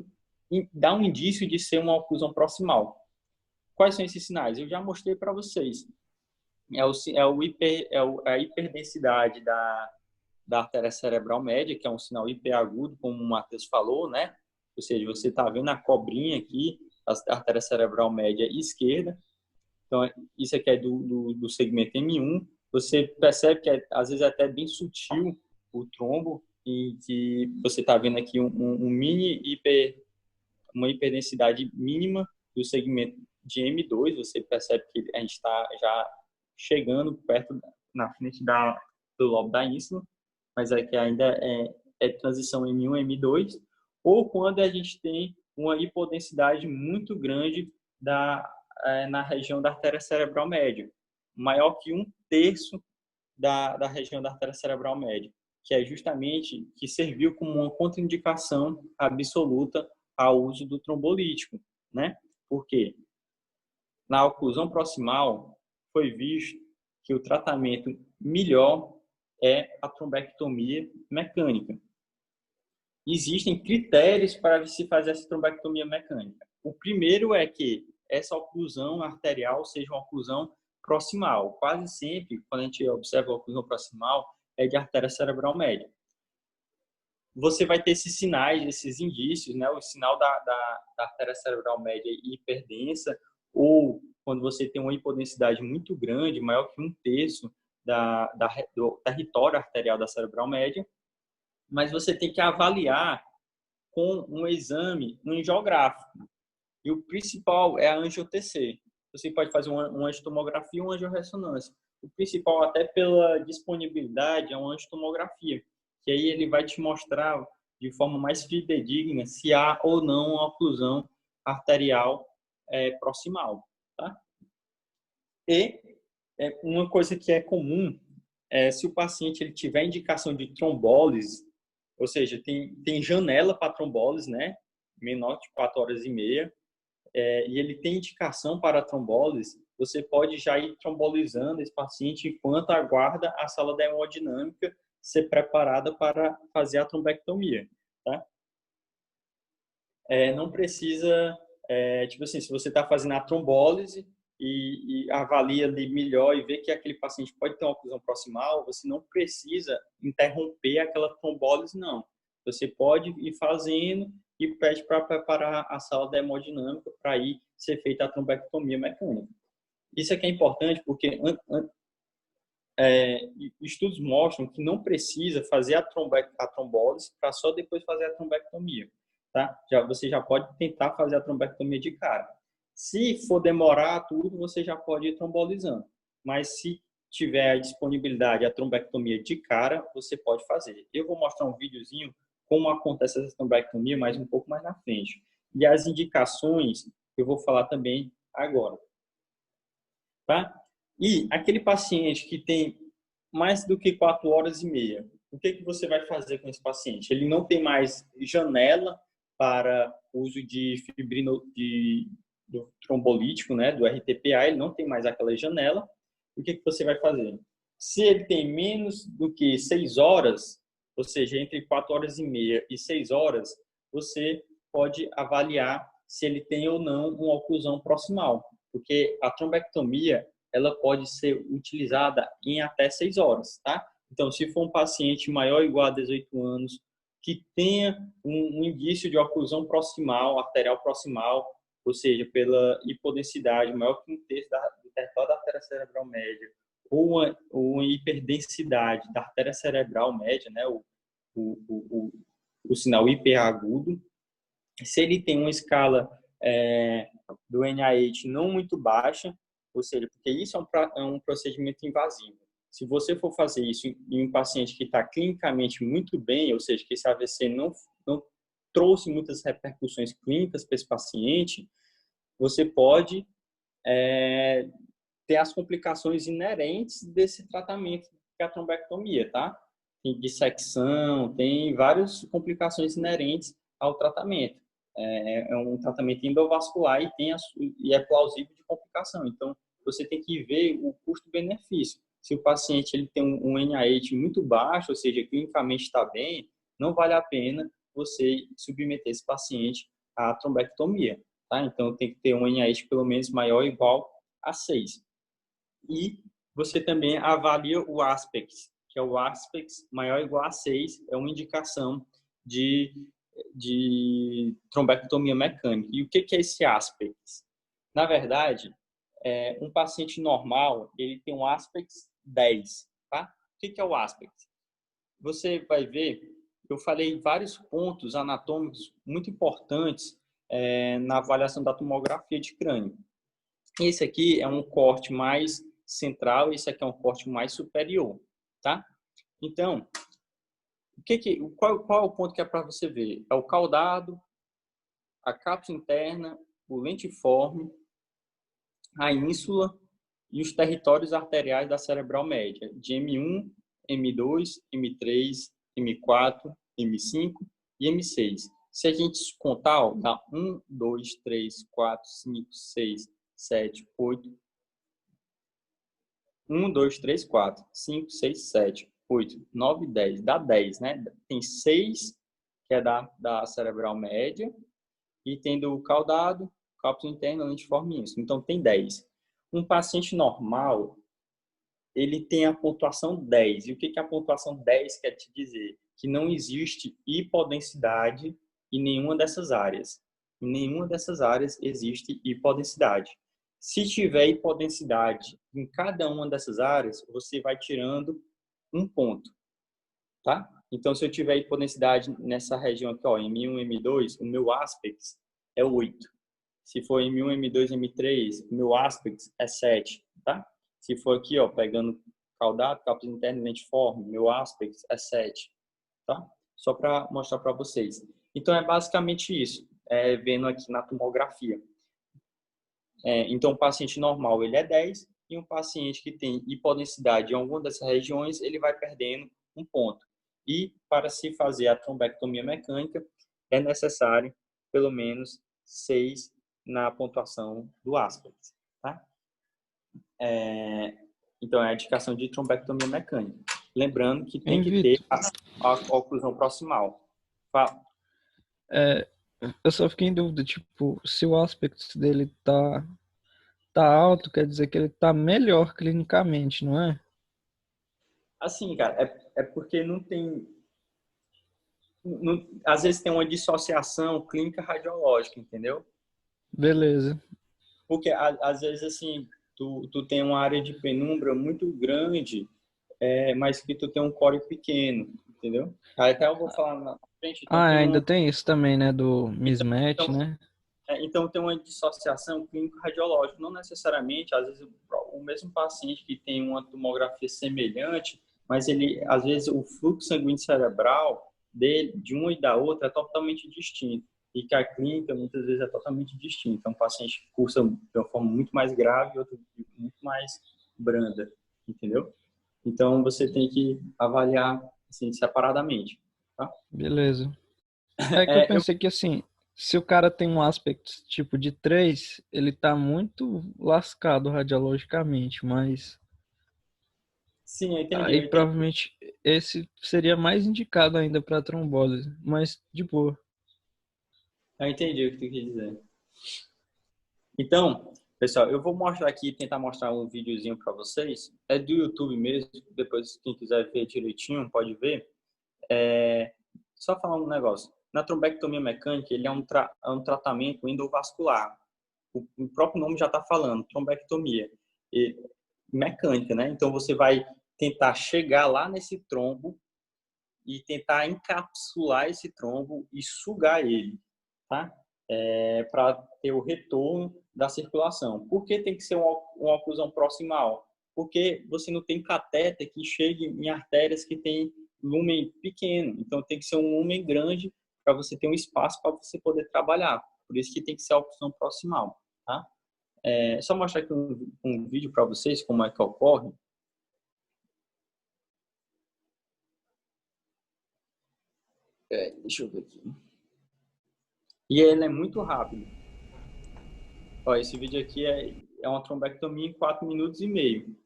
dá um indício de ser uma oclusão proximal. Quais são esses sinais? Eu já mostrei para vocês. A hiperdensidade da artéria cerebral média, que é um sinal hiperagudo, como o Matheus falou, né? Ou seja, você está vendo a cobrinha aqui, a artéria cerebral média esquerda. Então, isso aqui é do segmento M1. Você percebe que às vezes é até bem sutil o trombo, e que você está vendo aqui uma hiperdensidade mínima do segmento de M2. Você percebe que a gente está já chegando perto, na frente do lobo da ínsula, mas é que ainda é transição M1, M2, ou quando a gente tem uma hipodensidade muito grande na região da artéria cerebral média, maior que 1/3 da região da artéria cerebral média, que é justamente que serviu como uma contraindicação absoluta ao uso do trombolítico, né? Porque na oclusão proximal foi visto que o tratamento melhor é a trombectomia mecânica. Existem critérios para se fazer essa trombectomia mecânica. O primeiro é que essa oclusão arterial seja uma oclusão proximal. Quase sempre, quando a gente observa a oclusão proximal, é de artéria cerebral média. Você vai ter esses sinais, esses indícios, né? O sinal da artéria cerebral média hiperdensa, ou quando você tem uma hipodensidade muito grande, maior que 1/3 do território arterial da cerebral média, mas você tem que avaliar com um exame angiográfico. E o principal é a angio-TC. Você pode fazer uma angiotomografia ou uma angiorressonância. O principal, até pela disponibilidade, é uma angiotomografia, que aí ele vai te mostrar de forma mais fidedigna se há ou não uma oclusão arterial proximal. Tá? E uma coisa que é comum é se o paciente ele tiver indicação de trombólise, ou seja, tem janela para trombólise, né? Menor de 4 horas e meia, e ele tem indicação para trombólise, você pode já ir trombolizando esse paciente enquanto aguarda a sala da hemodinâmica ser preparada para fazer a trombectomia, tá? Não precisa, tipo assim, se você está fazendo a trombólise e avalia ali melhor e vê que aquele paciente pode ter uma oclusão proximal, você não precisa interromper aquela trombólise, não. Você pode ir fazendo e pede para preparar a sala da hemodinâmica para aí ser feita a trombectomia mecânica. Isso aqui é importante porque estudos mostram que não precisa fazer a trombólise para só depois fazer a trombectomia, tá? Você já pode tentar fazer a trombectomia de cara. Se for demorar tudo, você já pode ir trombolizando. Mas se tiver a disponibilidade, a trombectomia de cara, você pode fazer. Eu vou mostrar um videozinho como acontece essa trombectomia, mas um pouco mais na frente. E as indicações eu vou falar também agora. Tá? E aquele paciente que tem mais do que 4 horas e meia, o que você vai fazer com esse paciente? Ele não tem mais janela para uso de do trombolítico, né, do RTPA, ele não tem mais aquela janela. O que você vai fazer? Se ele tem menos do que 6 horas, ou seja, entre 4 horas e meia e 6 horas, você pode avaliar se ele tem ou não uma oclusão proximal, porque a trombectomia ela pode ser utilizada em até 6 horas, tá? Então, se for um paciente maior ou igual a 18 anos, que tenha um indício de oclusão proximal, arterial proximal, ou seja, pela hipodensidade maior que um terço do território da artéria cerebral média, ou uma hiperdensidade da artéria cerebral média, né, o sinal hiperagudo. Se ele tem uma escala do NIH não muito baixa, ou seja, porque isso é um procedimento invasivo. Se você for fazer isso em um paciente que está clinicamente muito bem, ou seja, que esse AVC não trouxe muitas repercussões clínicas para esse paciente, você pode ter as complicações inerentes desse tratamento, que é a trombectomia, tá? Tem dissecção, tem várias complicações inerentes ao tratamento. É um tratamento endovascular e é plausível de complicação. Então, você tem que ver o custo-benefício. Se o paciente ele tem um NIH muito baixo, ou seja, clinicamente está bem, não vale a pena você submeter esse paciente à trombectomia, tá? Então, tem que ter um NIH pelo menos maior ou igual a 6. E você também avalia o ASPEX, que é o ASPEX maior ou igual a 6, é uma indicação de trombectomia mecânica. E o que é esse ASPEX? Na verdade, um paciente normal, ele tem um ASPEX 10, tá? O que é o ASPEX? Você vai ver, eu falei vários pontos anatômicos muito importantes na avaliação da tomografia de crânio. Esse aqui é um corte mais central, esse aqui é um corte mais superior, tá? Então, qual é o ponto que é para você ver? É o caudado, a cápsula interna, o lentiforme, a ínsula e os territórios arteriais da cerebral média, de M1, M2, M3, M4, M5 e M6. Se a gente contar, ó, dá 1, 2, 3, 4, 5, 6, 7, 8. 1, 2, 3, 4, 5, 6, 7, 8, 9, 10. Dá 10, né? Tem 6, que é da cerebral média, e tem do caudado, cápsula interna, lentiforme ínsula. Então, tem 10. Um paciente normal, ele tem a pontuação 10. E o que a pontuação 10 quer te dizer? Que não existe hipodensidade em nenhuma dessas áreas. Em nenhuma dessas áreas existe hipodensidade. Se tiver hipodensidade em cada uma dessas áreas, você vai tirando um ponto, tá? Então, se eu tiver hipodensidade nessa região aqui, ó, M1, M2, o meu ASPEX é 8. Se for M1, M2, M3, o meu ASPEX é 7, tá? Se for aqui, ó, pegando caudado, cápsula interna e lentiforme, meu ASPEX é 7, tá? Só para mostrar para vocês. Então, é basicamente isso, vendo aqui na tomografia. Então, um paciente normal, ele é 10, e um paciente que tem hipodensidade em alguma dessas regiões, ele vai perdendo um ponto. E, para se fazer a trombectomia mecânica, é necessário pelo menos 6 na pontuação do ASPEX, tá? Então, é a indicação de trombectomia mecânica. Lembrando que tem que ter a oclusão proximal. Fala.
Eu só fiquei em dúvida, tipo, se o aspecto dele tá alto, quer dizer que ele tá melhor clinicamente, não é?
Assim, cara, é porque não tem... às vezes tem uma dissociação clínica radiológica, entendeu?
Beleza.
Porque, às vezes, assim, tu tem uma área de penumbra muito grande, mas que tu tem um core pequeno, entendeu? Até eu vou falar na frente. Então,
Ainda tem isso também, né, do mismatch, né?
Então, tem uma dissociação clínico-radiológica. Não necessariamente, às vezes, o mesmo paciente que tem uma tomografia semelhante, mas ele, às vezes, o fluxo sanguíneo cerebral dele, de uma e da outra, é totalmente distinto. E que a clínica, muitas vezes, é totalmente distinta. Então, um paciente cursa de uma forma muito mais grave e outro muito mais branda, entendeu? Então, você tem que avaliar, assim, separadamente, tá?
Beleza. É que eu pensei que, assim, se o cara tem um aspecto tipo de 3, ele tá muito lascado radiologicamente, mas...
Sim, eu entendi.
Aí provavelmente esse seria mais indicado ainda para trombose, mas de boa.
Eu entendi o que tu quis dizer. Então, Pessoal, eu vou mostrar aqui, tentar mostrar um videozinho para vocês. É do YouTube mesmo, depois quem quiser ver direitinho pode ver. Só falar um negócio. Na trombectomia mecânica, ele é um tratamento endovascular. O próprio nome já está falando, trombectomia mecânica, né? Então você vai tentar chegar lá nesse trombo e tentar encapsular esse trombo e sugar ele, tá? Para ter o retorno da circulação. Por que tem que ser uma oclusão proximal? Porque você não tem catéter que chegue em artérias que tem lúmen pequeno. Então tem que ser um lúmen grande para você ter um espaço para você poder trabalhar. Por isso que tem que ser a oclusão proximal, tá? Só mostrar aqui um vídeo para vocês como é que ocorre. Deixa eu ver aqui. E ele é muito rápido. Ó, esse vídeo aqui é uma trombectomia em 4 minutos e meio.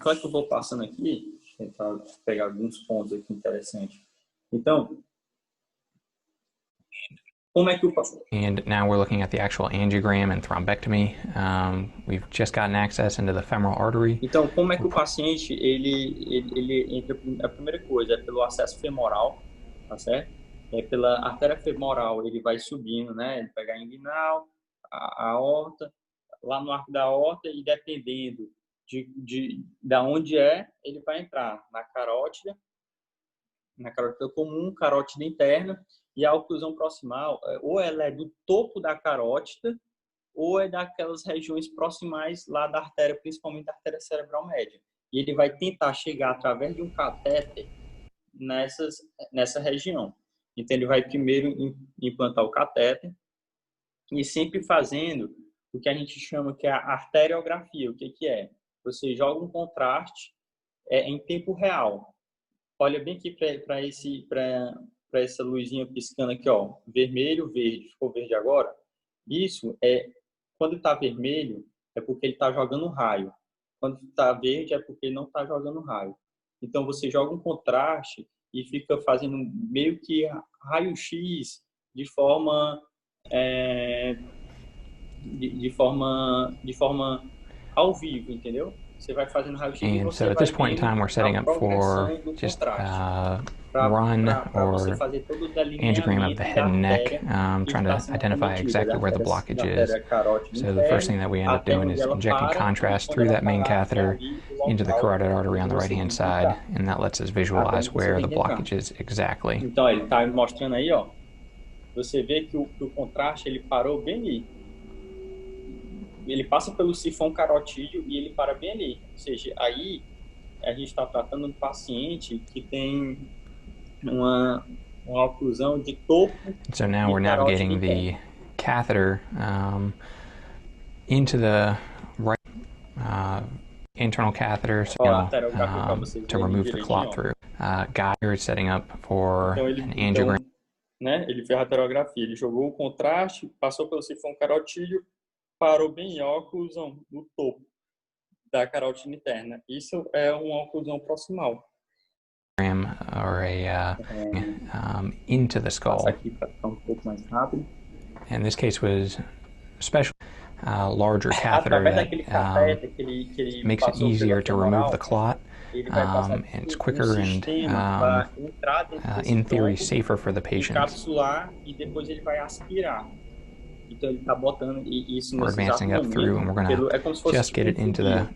Só que eu vou passando aqui, tentar pegar alguns pontos aqui interessantes. Então, como é que o paciente...
And now we're looking at the actual angiogram and thrombectomy. We've just gotten access into the femoral artery.
Então, como é que o paciente, ele entra... A primeira coisa é pelo acesso femoral, tá certo? Pela artéria femoral, ele vai subindo, né? Ele pega a inguinal, a aorta, lá no arco da aorta, e dependendo da onde ele vai entrar na carótida comum, carótida interna, e a oclusão proximal, ou ela é do topo da carótida, ou é daquelas regiões proximais lá da artéria, principalmente da artéria cerebral média. E ele vai tentar chegar através de um catéter nessa região. Então, ele vai primeiro implantar o catéter e sempre fazendo o que a gente chama que é a arteriografia. O que é? Você joga um contraste em tempo real. Olha bem aqui para essa luzinha piscando aqui, ó, vermelho, verde. Ficou verde agora? Isso quando está vermelho, é porque ele está jogando raio. Quando está verde, é porque ele não está jogando raio. Então, você joga um contraste e fica fazendo meio que raio-x de forma ao vivo, entendeu? Você vai fazendo raio-x e
And
você
so at
vai
this point in
vendo
time, we're setting
a
up for
progressão do
just
contraste.
run
Para você
or
fazer todo o
angiogram of
delineamento
the head
da
and neck,
artéria que
trying
está
to
sendo
identify
acometida,
exactly where the blockage
da
is.
artéria carótida
So the first
interna,
thing that we end up
até
doing
onde
is
ela
injecting
para, e
contrast
quando
through
ela
that main
parar, é
catheter
ali o
into the
local
carotid artery
que
on the
você
right-hand
tem que
side,
entrar,
and that lets us
até
visualize
onde você
where
tem
the
que entrar.
blockage is exactly.
Então, ele está mostrando aí, ó. Você vê que o contraste ele parou bem ali. Ele passa pelo sifão carotídeo e ele para bem ali. Ou seja, aí a gente está tratando um paciente que tem uma oclusão de topo
So now
e
we're
carótida
navigating the
interna.
catheter into the right internal catheter, so
Ó, a arteriografia para vocês
to
verem
remove the
direitinho,
clot
ó.
through. Guy here is setting up for
Então,
an angiogram.
né, ele fez a arteriografia, ele jogou o contraste, passou pelo sifão carotídeo, parou bem em oclusão no topo da carótida interna. Isso é uma oclusão proximal.
Or into the skull.
Passar aqui para ficar um pouco mais rápido.
And this case was special, larger catheter
Através
that
daquele catéter que ele
makes it
passou
easier
pela
to remove
femoral,
the clot.
ele vai passar
And it's
por
quicker and,
sistema para entrar dentro desse
in theory,
trombo,
safer for the patient.
encapsular e depois ele vai aspirar. Então ele está botando isso
We're
nesse exato
advancing up through, and we're
momento.
going
É como se fosse
just get it
um
into the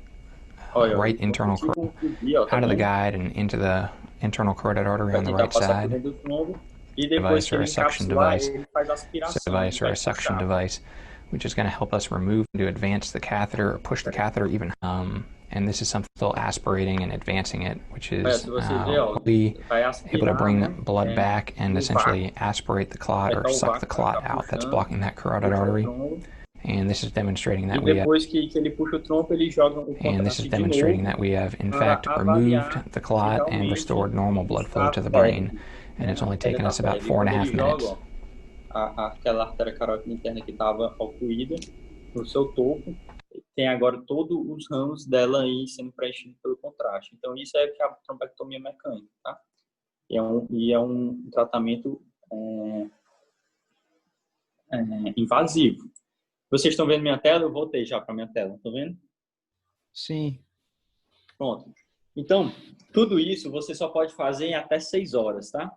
Olha,
right internal
tipo
carotid,
fuzil, ó, tá
out of the
vendo?
guide and into the internal carotid artery
Vai
on the
tentar
right
passar por
side.
dentro do trombo e depois
Device
que
or
ele
a suction
encapsular,
device.
ele faz a
So
aspiração
device
e
or
vai
a suction
puxar.
device, which is going to help us remove, to advance the catheter or push the catheter even. And this is something still aspirating and advancing it, which
Olha,
is
se você ver, ó,
hopefully
vai
able to
aspirar,
bring
né?
blood back and
No
essentially
vácuo.
aspirate the clot
Vai
or
estar o
suck the
vácuo, vai
clot
ficar
out that's
puxando,
blocking that carotid
puxa o
artery.
trombo.
And this is demonstrating
E
that we have,
depois que ele puxa o trombo, ele joga o
and this
contraste
is
de
demonstrating
novo
that we have in
para
fact
avaliar
removed the
se
clot and
realmente
restored normal blood flow
está
to the brain.
fértil,
And
né?
it's only
A artéria
taken us
está
about
fértil. E quando
4.5
ele joga,
minutes.
ó, aquela artéria carótida interna que estava ocluída no seu topo, tem agora todos os ramos dela aí sendo preenchidos pelo contraste. Então, isso é que é a trombectomia mecânica, tá? E é um tratamento invasivo. Vocês estão vendo minha tela? Eu voltei já para minha tela. Estão vendo?
Sim.
Pronto. Então, tudo isso você só pode fazer em até 6 horas, tá?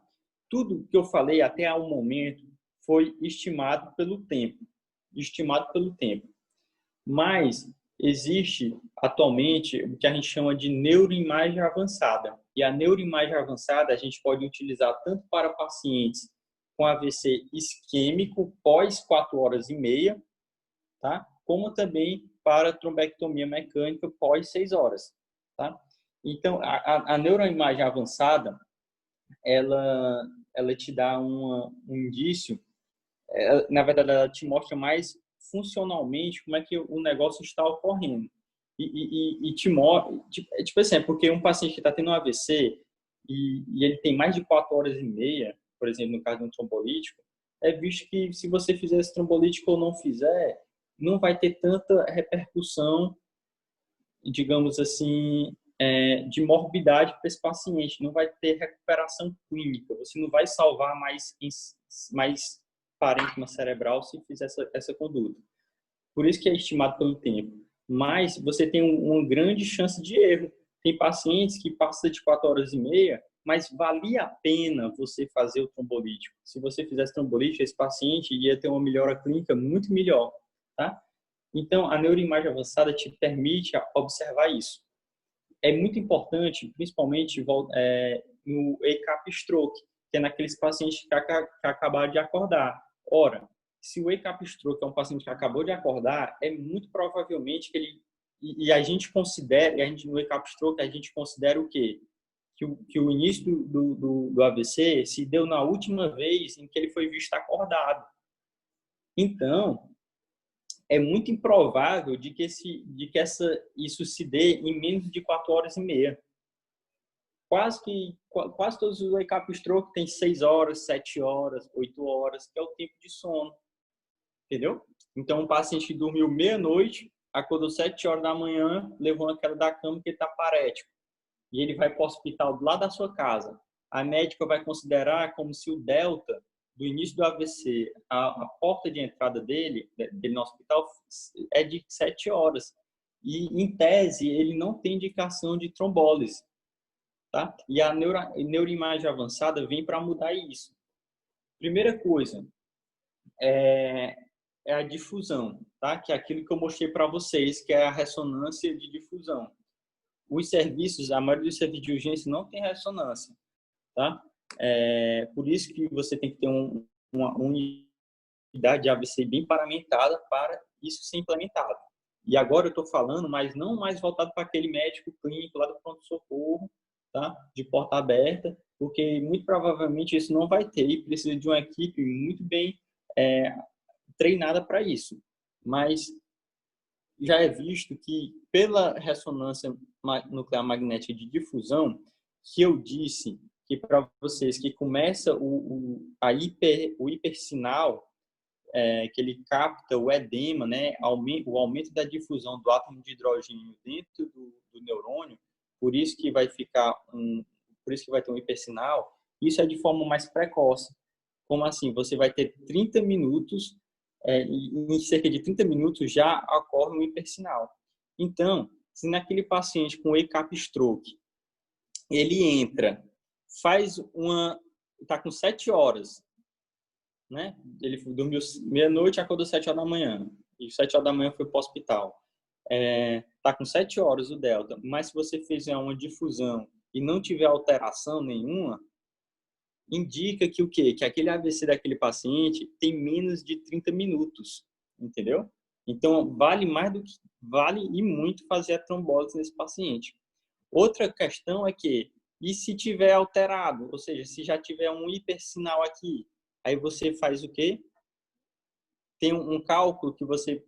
Tudo que eu falei até ao momento foi estimado pelo tempo. Estimado pelo tempo. Mas existe atualmente o que a gente chama de neuroimagem avançada. E a neuroimagem avançada a gente pode utilizar tanto para pacientes com AVC isquêmico pós 4 horas e meia, tá? Como também para trombectomia mecânica pós 6 horas, tá? Então, a neuroimagem avançada, ela te dá um indício, na verdade, ela te mostra mais funcionalmente como é que o negócio está ocorrendo. E te mostra, tipo assim, porque um paciente que está tendo um AVC e ele tem mais de 4 horas e meia, por exemplo, no caso de um trombolítico, é visto que se você fizer esse trombolítico ou não fizer, não vai ter tanta repercussão, digamos assim, de morbidade para esse paciente. Não vai ter recuperação clínica. Você não vai salvar mais parênquima cerebral se fizer essa conduta. Por isso que é estimado pelo tempo. Mas você tem uma grande chance de erro. Tem pacientes que passam de 4 horas e meia, mas valia a pena você fazer o trombolítico. Se você fizesse trombolítico, esse paciente ia ter uma melhora clínica muito melhor, tá? Então, a neuroimagem avançada te permite observar isso. É muito importante, principalmente no wake-up stroke, que é naqueles pacientes que acabaram de acordar. Ora, se o wake-up stroke é um paciente que acabou de acordar, é muito provavelmente que ele... E a gente considera, no wake-up stroke, a gente considera o quê? Que o início do AVC se deu na última vez em que ele foi visto acordado. Então, é muito improvável de que isso se dê em menos de 4 horas e meia. Quase todos os wake-up stroke têm 6 horas, 7 horas, 8 horas, que é o tempo de sono. Entendeu? Então, um paciente que dormiu meia-noite, acordou 7 horas da manhã, levou a queda da cama porque está parético. E ele vai para o hospital do lado da sua casa. A médica vai considerar como se o delta do início do AVC, a porta de entrada dele no hospital é de 7 horas. E, em tese, ele não tem indicação de trombólise. Tá? E a neuroimagem avançada vem para mudar isso. Primeira coisa é a difusão, tá? Que é aquilo que eu mostrei para vocês, que é a ressonância de difusão. Os serviços, a maioria dos serviços de urgência não tem ressonância, tá? Por isso que você tem que ter uma unidade de AVC bem paramentada para isso ser implementado. E agora eu estou falando, mas não mais voltado para aquele médico clínico lá do pronto-socorro, tá? De porta aberta, porque muito provavelmente isso não vai ter e precisa de uma equipe muito bem treinada para isso. Mas já é visto que pela ressonância nuclear magnética de difusão, que eu disse que para vocês que começa o hipersinal, que ele capta o edema, né, o aumento da difusão do átomo de hidrogênio dentro do neurônio, por isso que vai ter um hipersinal. Isso é de forma mais precoce. Como assim? Você vai ter 30 minutos, em cerca de 30 minutos já ocorre um hipersinal. Então, se naquele paciente com wake-up stroke, ele entra, está com 7 horas, né? Ele dormiu meia-noite, acordou 7 horas da manhã, e 7 horas da manhã foi para o hospital. Está com 7 horas o delta, mas se você fizer uma difusão e não tiver alteração nenhuma, indica que o quê? Que aquele AVC daquele paciente tem menos de 30 minutos, entendeu? Então, vale e muito fazer a trombólise nesse paciente. Outra questão é que, e se tiver alterado, ou seja, se já tiver um hipersinal aqui, aí você faz o quê? Tem um cálculo que você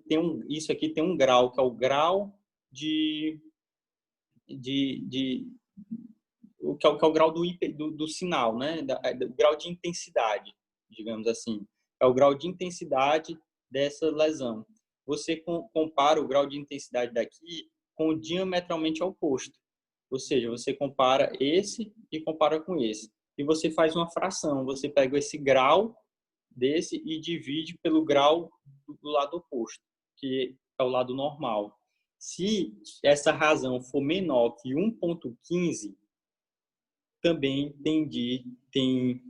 tem isso aqui tem um grau, que é o grau que é o grau do sinal, né? O grau de intensidade, digamos assim. É o grau de intensidade dessa lesão. Você compara o grau de intensidade daqui com o diametralmente oposto. Ou seja, você compara esse e compara com esse. E você faz uma fração. Você pega esse grau desse e divide pelo grau do lado oposto, que é o lado normal. Se essa razão for menor que 1,15, também tem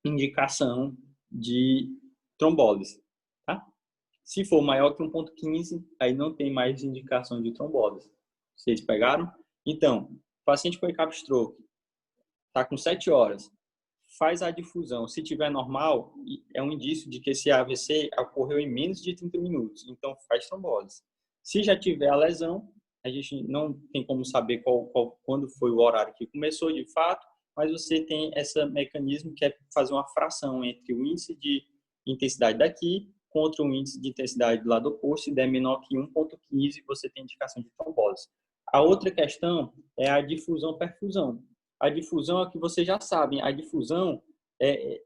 indicação de trombólise, tá? Se for maior que 1,15, aí não tem mais indicação de trombólise. Vocês pegaram? Então, paciente com ECAP stroke, está com 7 horas, faz a difusão. Se tiver normal, é um indício de que esse AVC ocorreu em menos de 30 minutos. Então, faz trombólise. Se já tiver a lesão, a gente não tem como saber quando foi o horário que começou de fato, mas você tem esse mecanismo que é fazer uma fração entre o índice de intensidade daqui contra o índice de intensidade do lado oposto. Se der menor que 1,15, você tem indicação de trombose. A outra questão é a difusão-perfusão. A difusão é o que vocês já sabem. A difusão,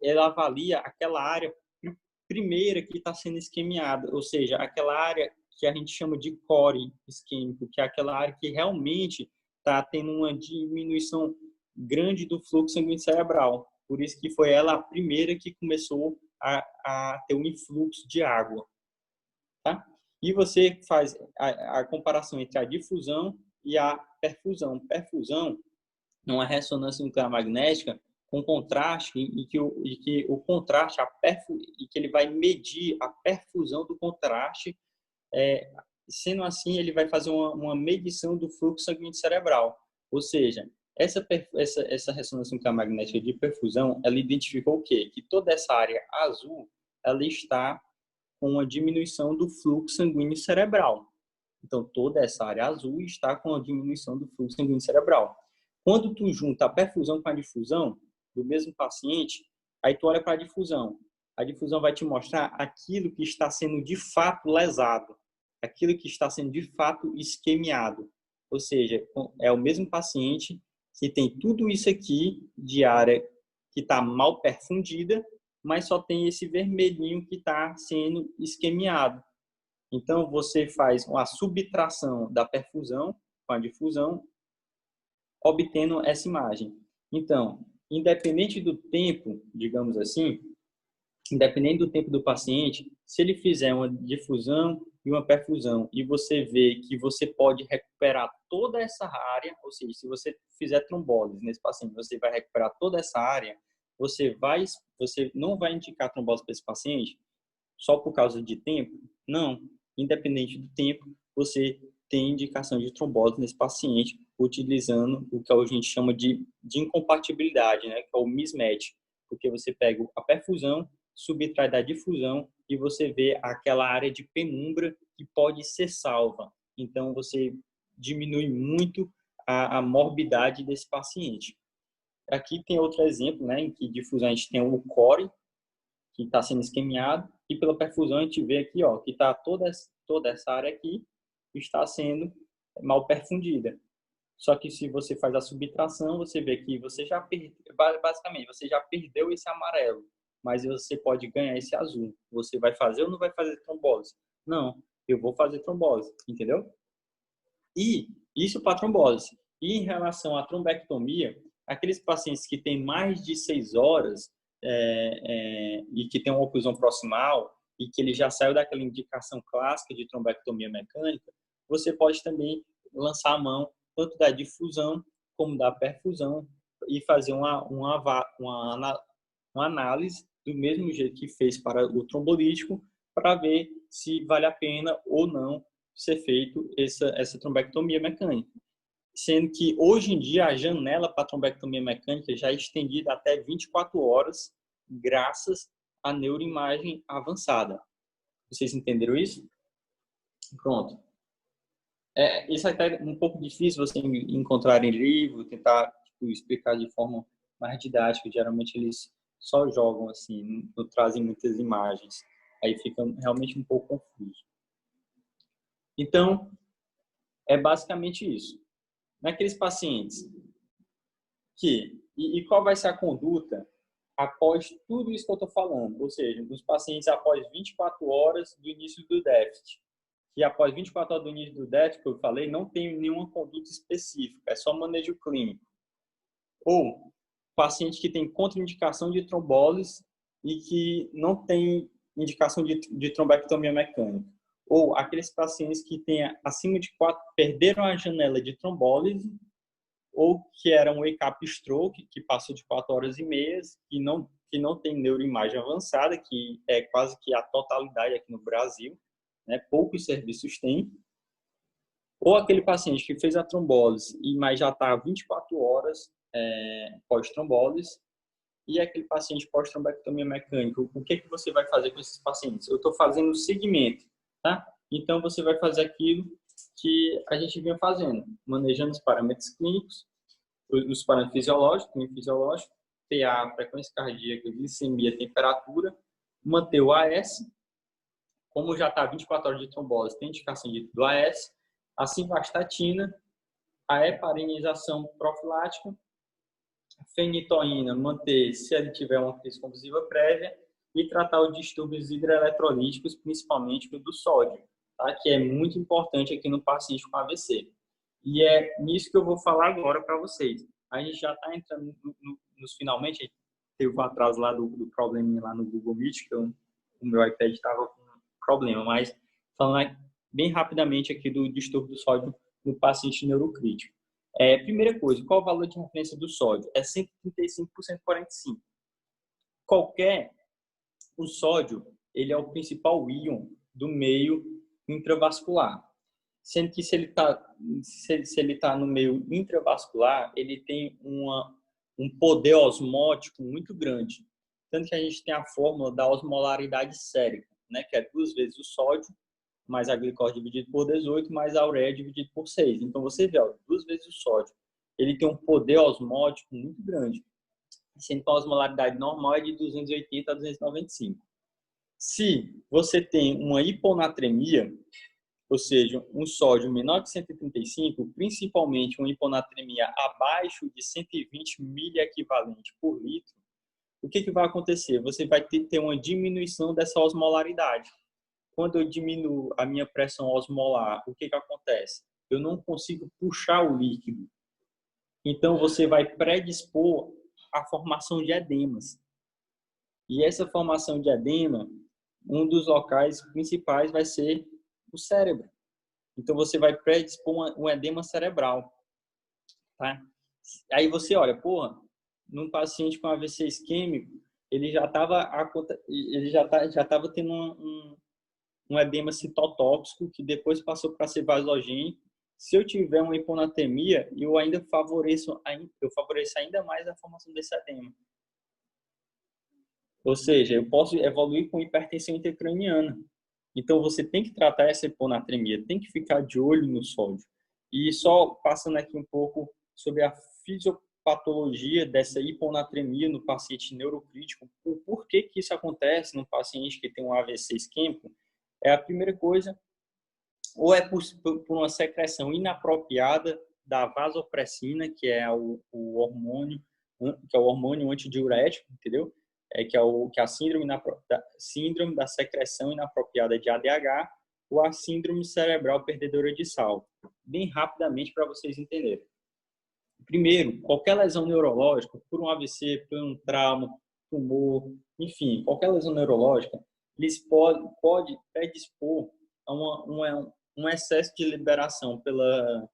ela avalia aquela área primeira que está sendo isquemiada, ou seja, aquela área que a gente chama de core isquêmico, que é aquela área que realmente está tendo uma diminuição grande do fluxo sanguíneo cerebral. Por isso que foi ela a primeira que começou a ter um influxo de água. Tá? E você faz a comparação entre a difusão e a perfusão. Perfusão é uma ressonância nuclear magnética com contraste e que o contraste, e que ele vai medir a perfusão do contraste. Sendo assim, ele vai fazer uma medição do fluxo sanguíneo cerebral. Ou seja, essa ressonância nuclear magnética de perfusão, ela identificou o quê? Que toda essa área azul, ela está com uma diminuição do fluxo sanguíneo cerebral. Então, toda essa área azul está com a diminuição do fluxo sanguíneo cerebral. Quando tu junta a perfusão com a difusão do mesmo paciente, aí tu olha para a difusão. A difusão vai te mostrar aquilo que está sendo de fato lesado, aquilo que está sendo de fato isquemiado. Ou seja, é o mesmo paciente que tem tudo isso aqui de área que está mal perfundida, mas só tem esse vermelhinho que está sendo isquemiado. Então, você faz uma subtração da perfusão com a difusão, obtendo essa imagem. Então, independente do tempo, digamos assim, independente do tempo do paciente, se ele fizer uma difusão e uma perfusão e você vê que você pode recuperar toda essa área, ou seja, se você fizer trombose nesse paciente, você vai recuperar toda essa área, você não vai indicar trombose para esse paciente só por causa de tempo? Não. Independente do tempo, você tem indicação de trombose nesse paciente utilizando o que a gente chama de incompatibilidade, né? Que é o mismatch, porque você pega a perfusão, subtrai da difusão e você vê aquela área de penumbra que pode ser salva. Então, você diminui muito a morbidade desse paciente. Aqui tem outro exemplo, né? Em que difusão a gente tem o core, que está sendo isquemiado, e pela perfusão a gente vê aqui, ó, que está toda essa área aqui está sendo mal perfundida. Só que se você faz a subtração, você vê que você já basicamente, você já perdeu esse amarelo, mas você pode ganhar esse azul. Você vai fazer ou não vai fazer trombose? Não, eu vou fazer trombose, entendeu? E isso para trombose. E em relação à trombectomia, aqueles pacientes que têm mais de 6 horas e que tem uma oclusão proximal e que ele já saiu daquela indicação clássica de trombectomia mecânica, você pode também lançar a mão tanto da difusão como da perfusão e fazer uma análise do mesmo jeito que fez para o trombolítico para ver se vale a pena ou não ser feito essa trombectomia mecânica. Sendo que hoje em dia a janela para trombectomia mecânica já é estendida até 24 horas, graças à neuroimagem avançada. Vocês entenderam isso? Pronto. Isso é até um pouco difícil você encontrar em livro, tentar explicar de forma mais didática. Geralmente eles só jogam assim, não trazem muitas imagens. Aí fica realmente um pouco confuso. Então, é basicamente isso. Naqueles pacientes e qual vai ser a conduta após tudo isso que eu estou falando? Ou seja, dos pacientes após 24 horas do início do déficit. E após 24 horas do início do déficit, que eu falei, não tem nenhuma conduta específica, é só manejo clínico. Ou paciente que tem contraindicação de trombólise e que não tem indicação de trombectomia mecânica. Ou aqueles pacientes que têm acima de 4, perderam a janela de trombólise, ou que era um wake-up stroke, que passou de 4 horas e meia, que não tem neuroimagem avançada, que é quase que a totalidade aqui no Brasil, né? Poucos serviços têm. Ou aquele paciente que fez a trombólise, mas já está 24 horas pós-trombólise, e aquele paciente pós-trombectomia mecânica. O que você vai fazer com esses pacientes? Eu estou fazendo o segmento, tá? Então, você vai fazer aquilo que a gente vinha fazendo, manejando os parâmetros clínicos, os parâmetros fisiológicos, PA, frequência cardíaca, glicemia, temperatura, manter o AS. Como já está 24 horas de trombose, tem indicação do AS, a simvastatina, a heparinização profilática, a fenitoína, manter se ele tiver uma crise convulsiva prévia, e tratar os distúrbios hidroeletrolíticos, principalmente o do sódio, tá? Que é muito importante aqui no paciente com AVC. E é nisso que eu vou falar agora para vocês. A gente já está entrando nos finalmente, teve um atraso lá do probleminha lá no Google Meet, que o meu iPad estava com problema, mas falando bem rapidamente aqui do distúrbio do sódio no paciente neurocrítico. Primeira coisa, qual o valor de referência do sódio? É 135 por 145. O sódio, ele é o principal íon do meio intravascular. Sendo que se ele tá no meio intravascular, ele tem um poder osmótico muito grande. Tanto que a gente tem a fórmula da osmolaridade sérica, né? Que é 2 vezes o sódio, mais a glicose dividido por 18, mais a ureia dividido por 6. Então, você vê, 2 vezes o sódio. Ele tem um poder osmótico muito grande. Sendo que a osmolaridade normal é de 280 a 295. Se você tem uma hiponatremia, ou seja, um sódio menor que 135, principalmente uma hiponatremia abaixo de 120 miliequivalente por litro, o que vai acontecer? Você vai ter uma diminuição dessa osmolaridade. Quando eu diminuo a minha pressão osmolar, o que acontece? Eu não consigo puxar o líquido. Então, você vai predispor a formação de edemas. E essa formação de edema, um dos locais principais vai ser o cérebro. Então, você vai predispor um edema cerebral. Tá? Aí você olha, num paciente com AVC isquêmico, ele já estava tendo um edema citotóxico, que depois passou para ser vasogênico. Se eu tiver uma hiponatremia, eu favoreço ainda mais a formação desse edema. Ou seja, eu posso evoluir com hipertensão intracraniana. Então, você tem que tratar essa hiponatremia, tem que ficar de olho no sódio. E só passando aqui um pouco sobre a fisiopatologia dessa hiponatremia no paciente neurocrítico, por que isso acontece no paciente que tem um AVC isquêmico, a primeira coisa, ou é por uma secreção inapropriada da vasopressina, que é o hormônio antidiurético, entendeu? Que é a síndrome da secreção inapropriada de ADH, ou a síndrome cerebral perdedora de sal. Bem rapidamente para vocês entenderem. Primeiro, qualquer lesão neurológica, por um AVC, por um trauma, tumor, enfim, qualquer lesão neurológica, eles pode predispor a um excesso de liberação pelo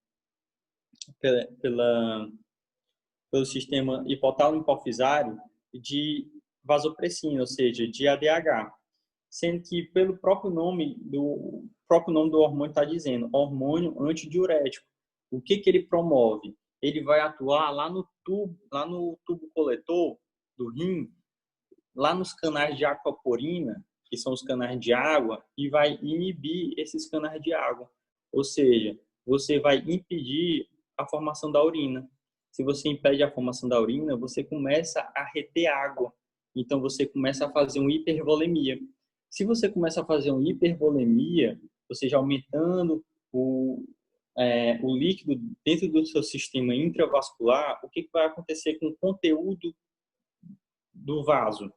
sistema hipotálamo hipofisário de vasopressina, ou seja, de ADH. Sendo que pelo próprio nome do hormônio está dizendo, hormônio antidiurético. O que ele promove? Ele vai atuar lá no tubo coletor do rim, lá nos canais de aquaporina, que são os canais de água, e vai inibir esses canais de água. Ou seja, você vai impedir a formação da urina. Se você impede a formação da urina, você começa a reter água. Então, você começa a fazer uma hipervolemia. Se você começa a fazer uma hipervolemia, ou seja, aumentando o líquido dentro do seu sistema intravascular, o que vai acontecer com o conteúdo do vaso?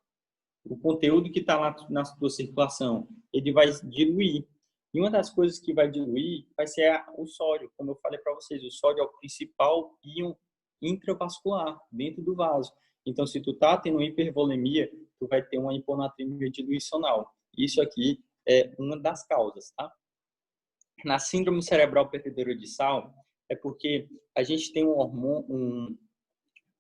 O conteúdo que está lá na sua circulação, ele vai diluir. E uma das coisas que vai diluir vai ser o sódio. Como eu falei para vocês, o sódio é o principal íon intravascular dentro do vaso. Então, se tu tá tendo hipervolemia, tu vai ter uma hiponatremia diluicional. Isso aqui é uma das causas, tá? Na síndrome cerebral perdedora de sal, é porque a gente tem um hormônio,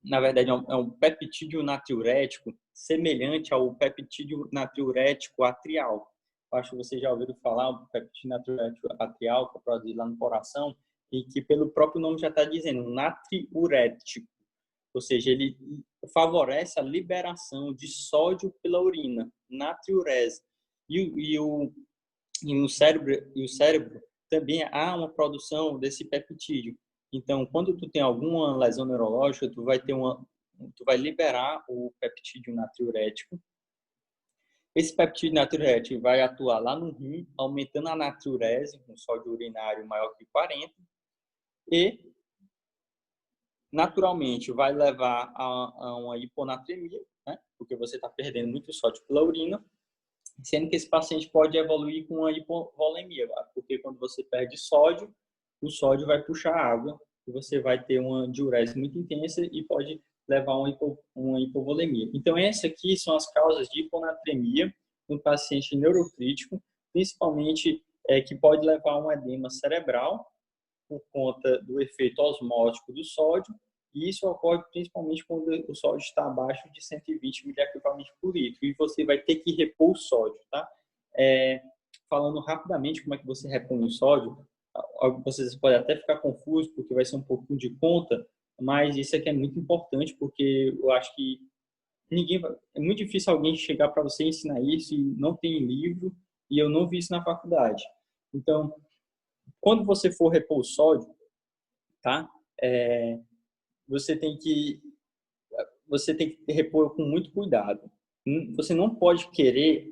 na verdade, é um peptídeo natriurético semelhante ao peptídeo natriurético atrial. Acho que vocês já ouviram falar do peptídeo natriurético atrial, que é produzido lá no coração, e que pelo próprio nome já está dizendo, natriurético. Ou seja, ele favorece a liberação de sódio pela urina, natriurese. E o cérebro também há uma produção desse peptídeo. Então, quando tu tem alguma lesão neurológica, tu vai liberar o peptídeo natriurético. Esse peptídeo natriurético vai atuar lá no rim, aumentando a natriurese, com sódio urinário maior que 40, e naturalmente vai levar a uma hiponatremia, né? Porque você está perdendo muito sódio pela urina, sendo que esse paciente pode evoluir com uma hipovolemia, porque quando você perde sódio, o sódio vai puxar água e você vai ter uma diurese muito intensa e pode levar a uma hipovolemia. Então, essas aqui são as causas de hiponatremia no paciente neurocrítico, principalmente que pode levar a um edema cerebral por conta do efeito osmótico do sódio, e isso ocorre principalmente quando o sódio está abaixo de 120 miliequivalentes por litro, e você vai ter que repor o sódio, tá? Falando rapidamente como é que você repõe o sódio, vocês podem até ficar confusos, porque vai ser um pouquinho de conta, mas isso aqui é muito importante, porque eu acho que é muito difícil alguém chegar para você e ensinar isso e não tem livro, e eu não vi isso na faculdade. Então, quando você for repor o sódio, tá? Você tem que repor com muito cuidado. Você não pode querer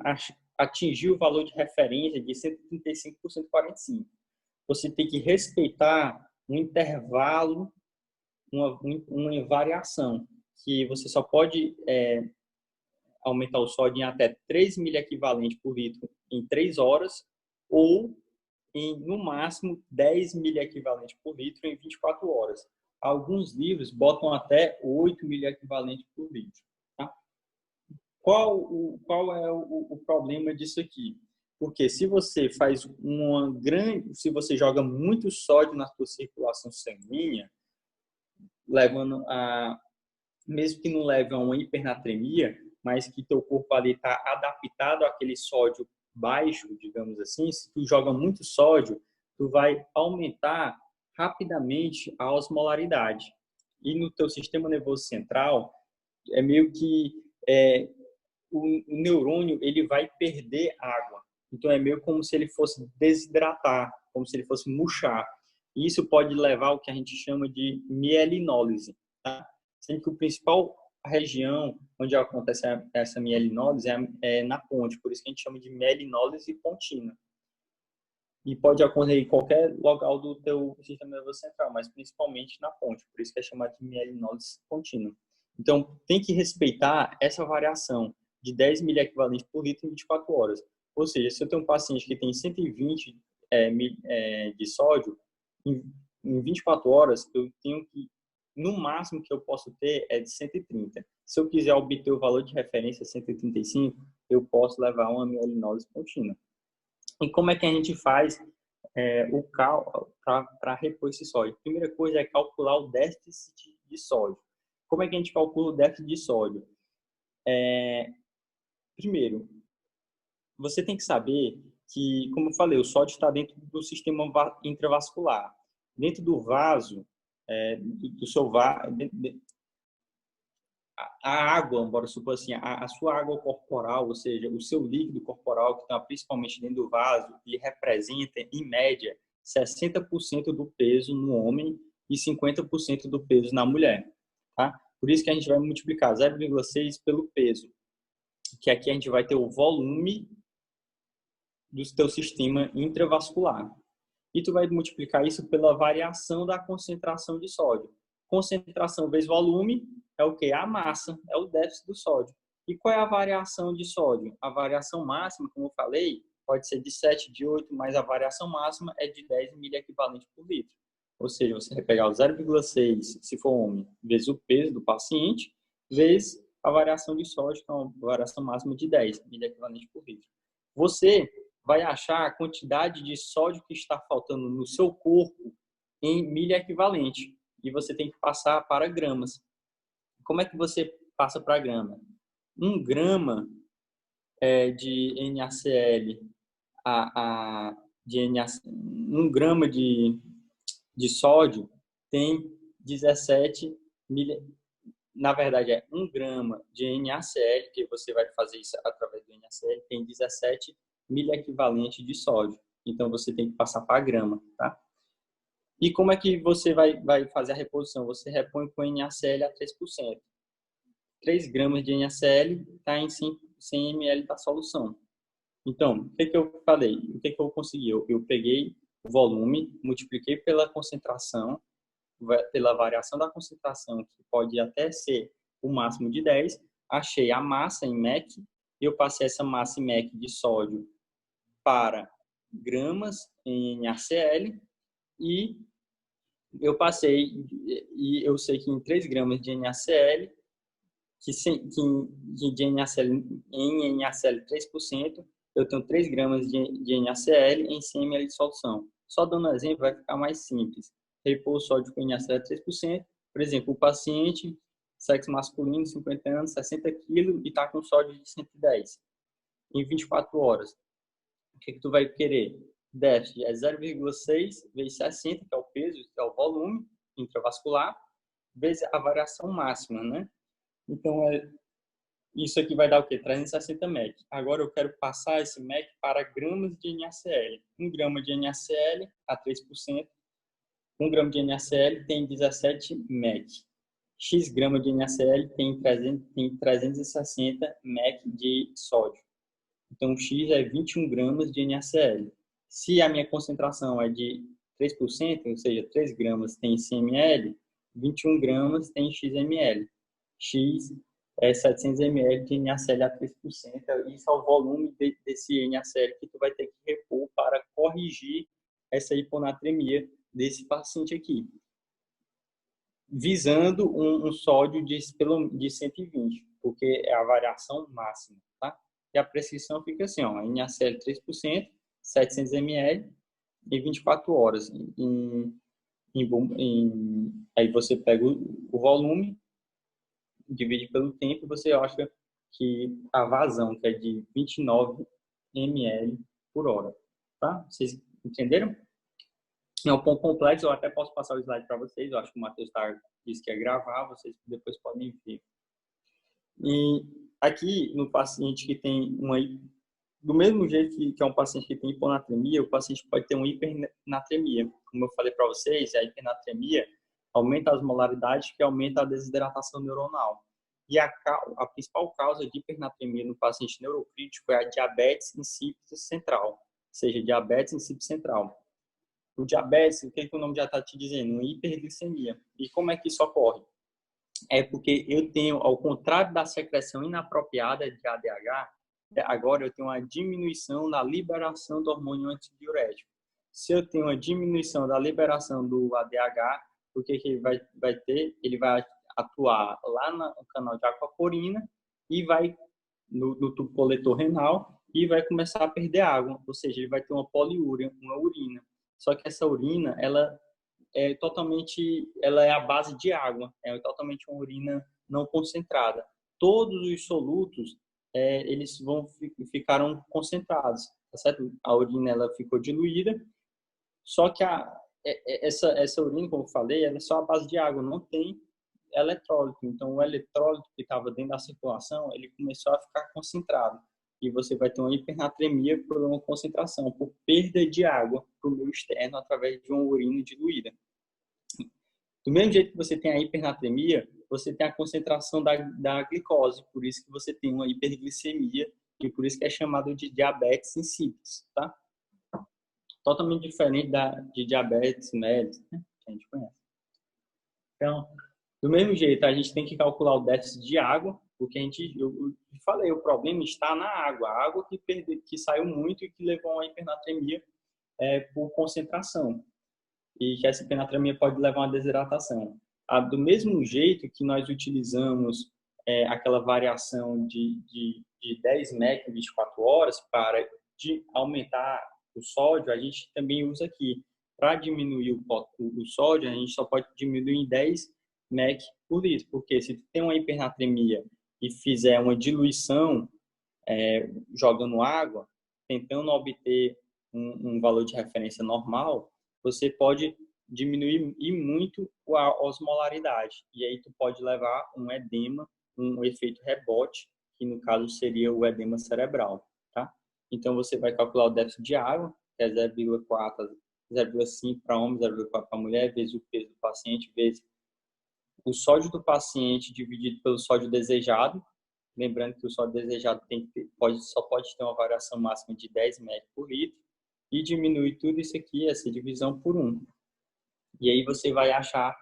atingir o valor de referência de 135 por 145. Você tem que respeitar um intervalo, uma variação, que você só pode aumentar o sódio em até 3 miliequivalentes por litro em 3 horas ou em, no máximo, 10 miliequivalentes por litro em 24 horas. Alguns livros botam até 8 miliequivalentes por litro. Tá? Qual é o problema disso aqui? Porque se você se você joga muito sódio na sua circulação sanguínea, levando mesmo que não leve a uma hipernatremia, mas que teu corpo ali está adaptado àquele sódio baixo, digamos assim, se tu joga muito sódio, tu vai aumentar rapidamente a osmolaridade. E no teu sistema nervoso central, é meio que o neurônio ele vai perder água. Então, é meio como se ele fosse desidratar, como se ele fosse murchar. E isso pode levar ao que a gente chama de mielinólise, tá? Sendo que o principal região onde acontece essa mielinólise é na ponte, por isso que a gente chama de mielinólise pontina. E pode ocorrer em qualquer local do teu sistema nervoso central, mas principalmente na ponte, por isso que é chamado de mielinólise contínua. Então, tem que respeitar essa variação de 10 miliequivalentes por litro em 24 horas. Ou seja, se eu tenho um paciente que tem 120 de sódio, em 24 horas, eu tenho que, no máximo que eu posso ter é de 130. Se eu quiser obter o valor de referência 135, eu posso levar uma mielinólise contínua. E como é que a gente faz o cálculo para repor esse sódio? A primeira coisa é calcular o déficit de sódio. Como é que a gente calcula o déficit de sódio? Primeiro, você tem que saber que, como eu falei, o sódio está dentro do sistema intravascular. Dentro do vaso, do seu vaso, a água, embora supor assim, a sua água corporal, ou seja, o seu líquido corporal que está principalmente dentro do vaso, ele representa, em média, 60% do peso no homem e 50% do peso na mulher. Tá? Por isso que a gente vai multiplicar 0,6 pelo peso, que aqui a gente vai ter o volume do teu sistema intravascular. E tu vai multiplicar isso pela variação da concentração de sódio. Concentração vezes volume é o que? A massa, é o déficit do sódio. E qual é a variação de sódio? A variação máxima, como eu falei, pode ser de 7, de 8, mas a variação máxima é de 10 miliequivalentes por litro. Ou seja, você vai pegar o 0,6, se for homem, vezes o peso do paciente, vezes a variação de sódio, que é uma variação máxima de 10 miliequivalentes por litro. você vai achar a quantidade de sódio que está faltando no seu corpo em milha equivalente. E você tem que passar para gramas. Como é que você passa para grama? 1 grama de NaCl, de 1 grama de sódio tem 17 milha. Na verdade, é 1 grama de NaCl, que você vai fazer isso através do NaCl, tem 17 milha equivalente de sódio. Então, você tem que passar para grama, tá? E como é que você vai fazer a reposição? Você repõe com NaCl a 3%. 3 gramas de NaCl está em 100 ml da solução. Então, o que eu falei? O que eu consegui? Eu peguei o volume, multipliquei pela concentração, pela variação da concentração, que pode até ser o máximo de 10, achei a massa em mEq, eu passei essa massa em mEq de sódio para gramas em NaCl, e eu passei, e eu sei que em 3 gramas de NaCl, que de NaCl, em NaCl 3%, eu tenho 3 gramas de NaCl em 100 ml de solução. Só dando um exemplo, vai ficar mais simples. Repor sódio com NaCl 3%, por exemplo, o paciente, sexo masculino, 50 anos, 60 kg e está com sódio de 110 em 24 horas. O que tu vai querer? Déficit é 0,6 vezes 60, que é o peso, que é o volume intravascular, vezes a variação máxima, né? Então, isso aqui vai dar o quê? 360 mEq. Agora eu quero passar esse mEq para gramas de NaCl. 1 grama de NaCl a 3%. 1 grama de NaCl tem 17 mEq. X grama de NaCl tem 360 mEq de sódio. Então, X é 21 gramas de NaCl. Se a minha concentração é de 3%, ou seja, 3 gramas tem 100 ml, 21 gramas tem XmL. X é 700 ml de NaCl a 3%. Isso é o volume desse NaCl que tu vai ter que repor para corrigir essa hiponatremia desse paciente aqui, visando um sódio de 120, porque é a variação máxima, tá? E a prescrição fica assim, ó, NaCl 3%, 700 ml em 24 horas. Aí você pega o volume, divide pelo tempo, e você acha que a vazão, que é de 29 ml por hora, tá? Vocês entenderam? É um ponto complexo, eu até posso passar o slide para vocês, eu acho que o Matheus disse que ia gravar, vocês depois podem ver. E aqui, no paciente que tem do mesmo jeito que é um paciente que tem hiponatremia, o paciente pode ter uma hipernatremia. Como eu falei para vocês, a hipernatremia aumenta as molaridades, que aumenta a desidratação neuronal. E a principal causa de hipernatremia no paciente neurocrítico é a diabetes insípida central, ou seja, diabetes insípida central. O diabetes, o que o nome já está te dizendo? Uma hiperglicemia. E como é que isso ocorre? É porque eu tenho, ao contrário da secreção inapropriada de ADH, agora eu tenho uma diminuição na liberação do hormônio antidiurético. Se eu tenho uma diminuição da liberação do ADH, o que ele vai ter? Ele vai atuar lá no canal de aquaporina e vai no tubo coletor renal e vai começar a perder água, ou seja, ele vai ter uma poliúria, uma urina. Só que essa urina, ela é a base de água, é totalmente uma urina não concentrada. Todos os solutos, eles ficaram concentrados, tá certo? A urina, ela ficou diluída, só que essa urina, como eu falei, ela é só a base de água, não tem eletrólito. Então, o eletrólito que estava dentro da circulação, ele começou a ficar concentrado. E você vai ter uma hipernatremia por uma concentração, por perda de água para o meio externo através de uma urina diluída. Do mesmo jeito que você tem a hipernatremia, você tem a concentração da glicose, por isso que você tem uma hiperglicemia e por isso que é chamado de diabetes insípidos, tá? Totalmente diferente de diabetes mellitus, né, que a gente conhece. Então, do mesmo jeito, a gente tem que calcular o déficit de água, porque eu falei, o problema está na água. A água que saiu muito e que levou a uma hipernatremia por concentração. E que essa hipernatremia pode levar a uma desidratação. Do mesmo jeito que nós utilizamos aquela variação de 10 mEq em 24 horas para de aumentar o sódio, a gente também usa aqui. Para diminuir o sódio, a gente só pode diminuir em 10 mEq por litro, porque se tu tem uma hipernatremia e fizer uma diluição jogando água, tentando obter um valor de referência normal, você pode diminuir e muito a osmolaridade. E aí tu pode levar um edema, um efeito rebote, que no caso seria o edema cerebral, tá? Então você vai calcular o déficit de água, que é 0,4, 0,5 para homem, 0,4 para mulher, vezes o peso do paciente, vezes o sódio do paciente dividido pelo sódio desejado. Lembrando que o sódio desejado só pode ter uma variação máxima de 10 mEq por litro. E diminuir tudo isso aqui, essa divisão, por 1. E aí você vai achar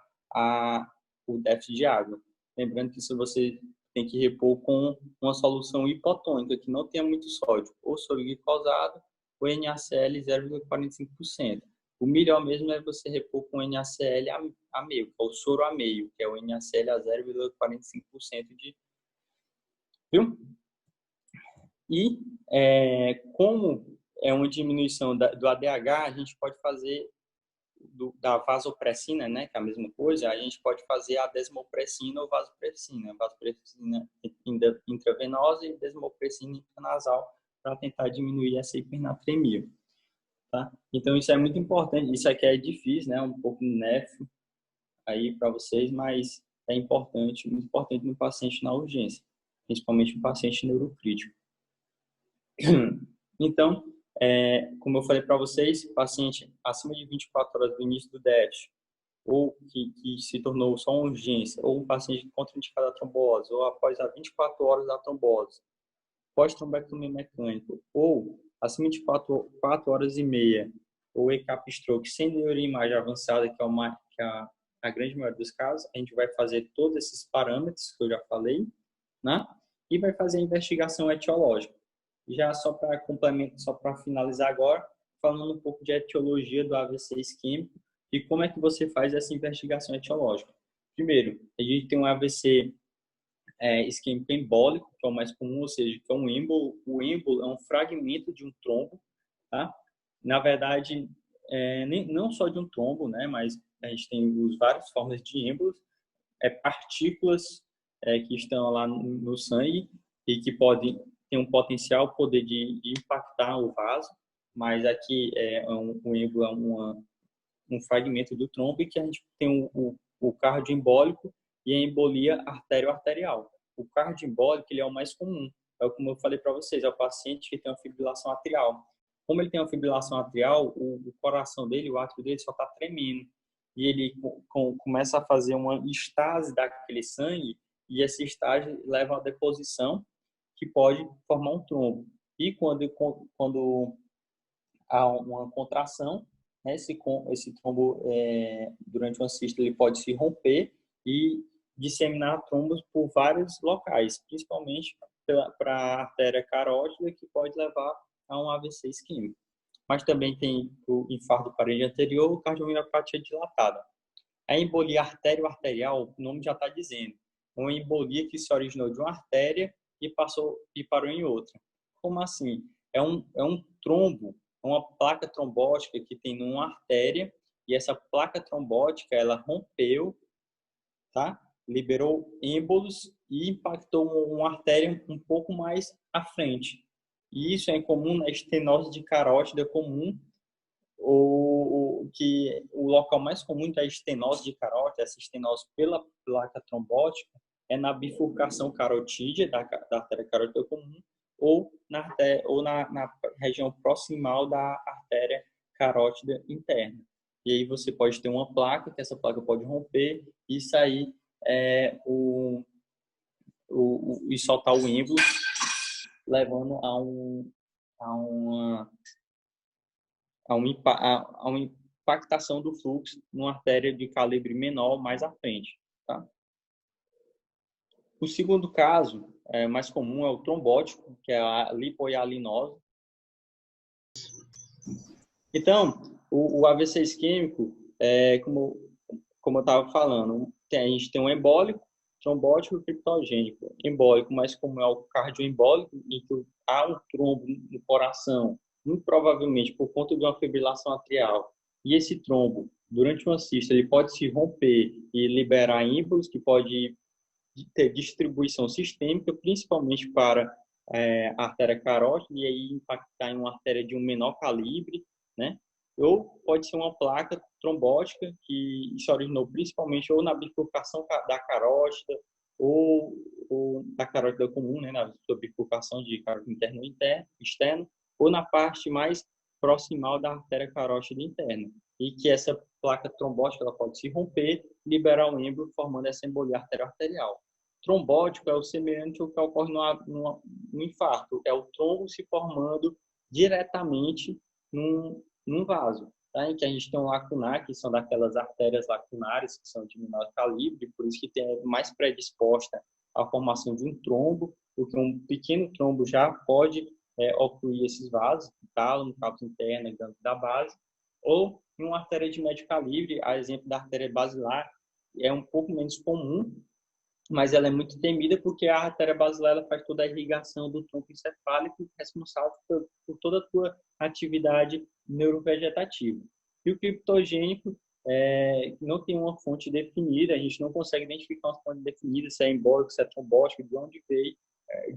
o déficit de água. Lembrando que isso você tem que repor com uma solução hipotônica, que não tenha muito sódio, ou soro glicosado, ou NaCl 0,45%. O melhor mesmo é você repor com NaCl a meio, que é o soro a meio, que é o NaCl a 0,45% de... Viu? E como é uma diminuição do ADH, a gente pode fazer da vasopressina, né, que é a mesma coisa, a gente pode fazer a desmopressina ou vasopressina. Vasopressina intravenosa e desmopressina intranasal para tentar diminuir essa hipernatremia. Tá? Então, isso é muito importante. Isso aqui é difícil, né, um pouco néfio aí para vocês, mas é importante, muito importante no paciente na urgência, principalmente no paciente neurocrítico. Então, como eu falei para vocês, paciente acima de 24 horas do início do déficit, ou que se tornou só uma urgência, ou um paciente contraindicado à trombose, ou após as 24 horas da trombose, pós-trombectomia mecânica, ou acima de 4 horas e meia, ou ECAP stroke sem neuroimagem avançada, que é a grande maioria dos casos, a gente vai fazer todos esses parâmetros que eu já falei, né? E vai fazer a investigação etiológica. Já só para complementar, só para finalizar agora, falando um pouco de etiologia do AVC isquêmico e como é que você faz essa investigação etiológica. Primeiro, a gente tem um AVC isquêmico embólico, que é o mais comum, ou seja, que é um êmbolo. O êmbolo é um fragmento de um trombo, tá? Na verdade, não só de um trombo, né? Mas a gente tem várias formas de êmbolos, partículas que estão lá no sangue e que podem ter um potencial poder de impactar o vaso, mas aqui o êmbolo é um fragmento do trombo e que a gente tem o cardioembólico e a embolia artério-arterial. O cardioembólico ele é o mais comum, como eu falei para vocês, é o paciente que tem uma fibrilação atrial. Como ele tem uma fibrilação atrial, o coração dele, o átrio dele só está tremendo e ele começa a fazer uma estase daquele sangue e essa estase leva à deposição que pode formar um trombo. E quando há uma contração, né, esse trombo, durante uma sístole, ele pode se romper e disseminar trombos por vários locais, principalmente para a artéria carótida, que pode levar a um AVC isquêmico. Mas também tem o infarto do parede anterior, o cardiomiopatia dilatada. A embolia artério-arterial, o nome já está dizendo, é uma embolia que se originou de uma artéria e parou em outra. Como assim? É um trombo, uma placa trombótica que tem numa artéria e essa placa trombótica ela rompeu, tá? Liberou êmbolos e impactou uma artéria um pouco mais à frente. E isso é comum na estenose de carótida comum, que o local mais comum da estenose de carótida, essa estenose pela placa trombótica, é na bifurcação carotídea da artéria carótida comum ou na região proximal da artéria carótida interna. E aí você pode ter uma placa, que essa placa pode romper e sair e soltar o êmbolo, levando a uma impactação do fluxo numa artéria de calibre menor mais à frente. Tá? O segundo caso mais comum é o trombótico, que é a lipoialinose. Então, o AVC isquêmico, como eu estava falando, a gente tem um embólico, trombótico e criptogênico. Embólico mais comum é o cardioembólico, em que há um trombo no coração muito provavelmente por conta de uma fibrilação atrial, e esse trombo, durante uma cista, ele pode se romper e liberar ímpetos, que pode ter distribuição sistêmica, principalmente para a artéria carótida, e aí impactar em uma artéria de um menor calibre, né? Ou pode ser uma placa trombótica, que se originou principalmente ou na bifurcação da carótida, ou da carótida comum, né, na bifurcação de carótida interno e externo, ou na parte mais proximal da artéria carótida interna. E que essa placa trombótica ela pode se romper, liberar o êmbolo, formando essa embolia arterial. Trombótico é o semelhante ao que ocorre no infarto, é o trombo se formando diretamente num vaso, tá? Em que a gente tem um lacunar, que são daquelas artérias lacunares, que são de menor calibre, por isso que tem mais predisposta à formação de um trombo, porque um pequeno trombo já pode ocluir esses vasos, tálamo, cápsula interna, gânglio da base, ou em uma artéria de médio calibre, a exemplo da artéria basilar, é um pouco menos comum, mas ela é muito temida porque a artéria basilar ela faz toda a irrigação do tronco encefálico, responsável por toda a tua atividade neurovegetativa. E o criptogênico não tem uma fonte definida, a gente não consegue identificar uma fonte definida, se é embólico, se é trombótico, de onde veio,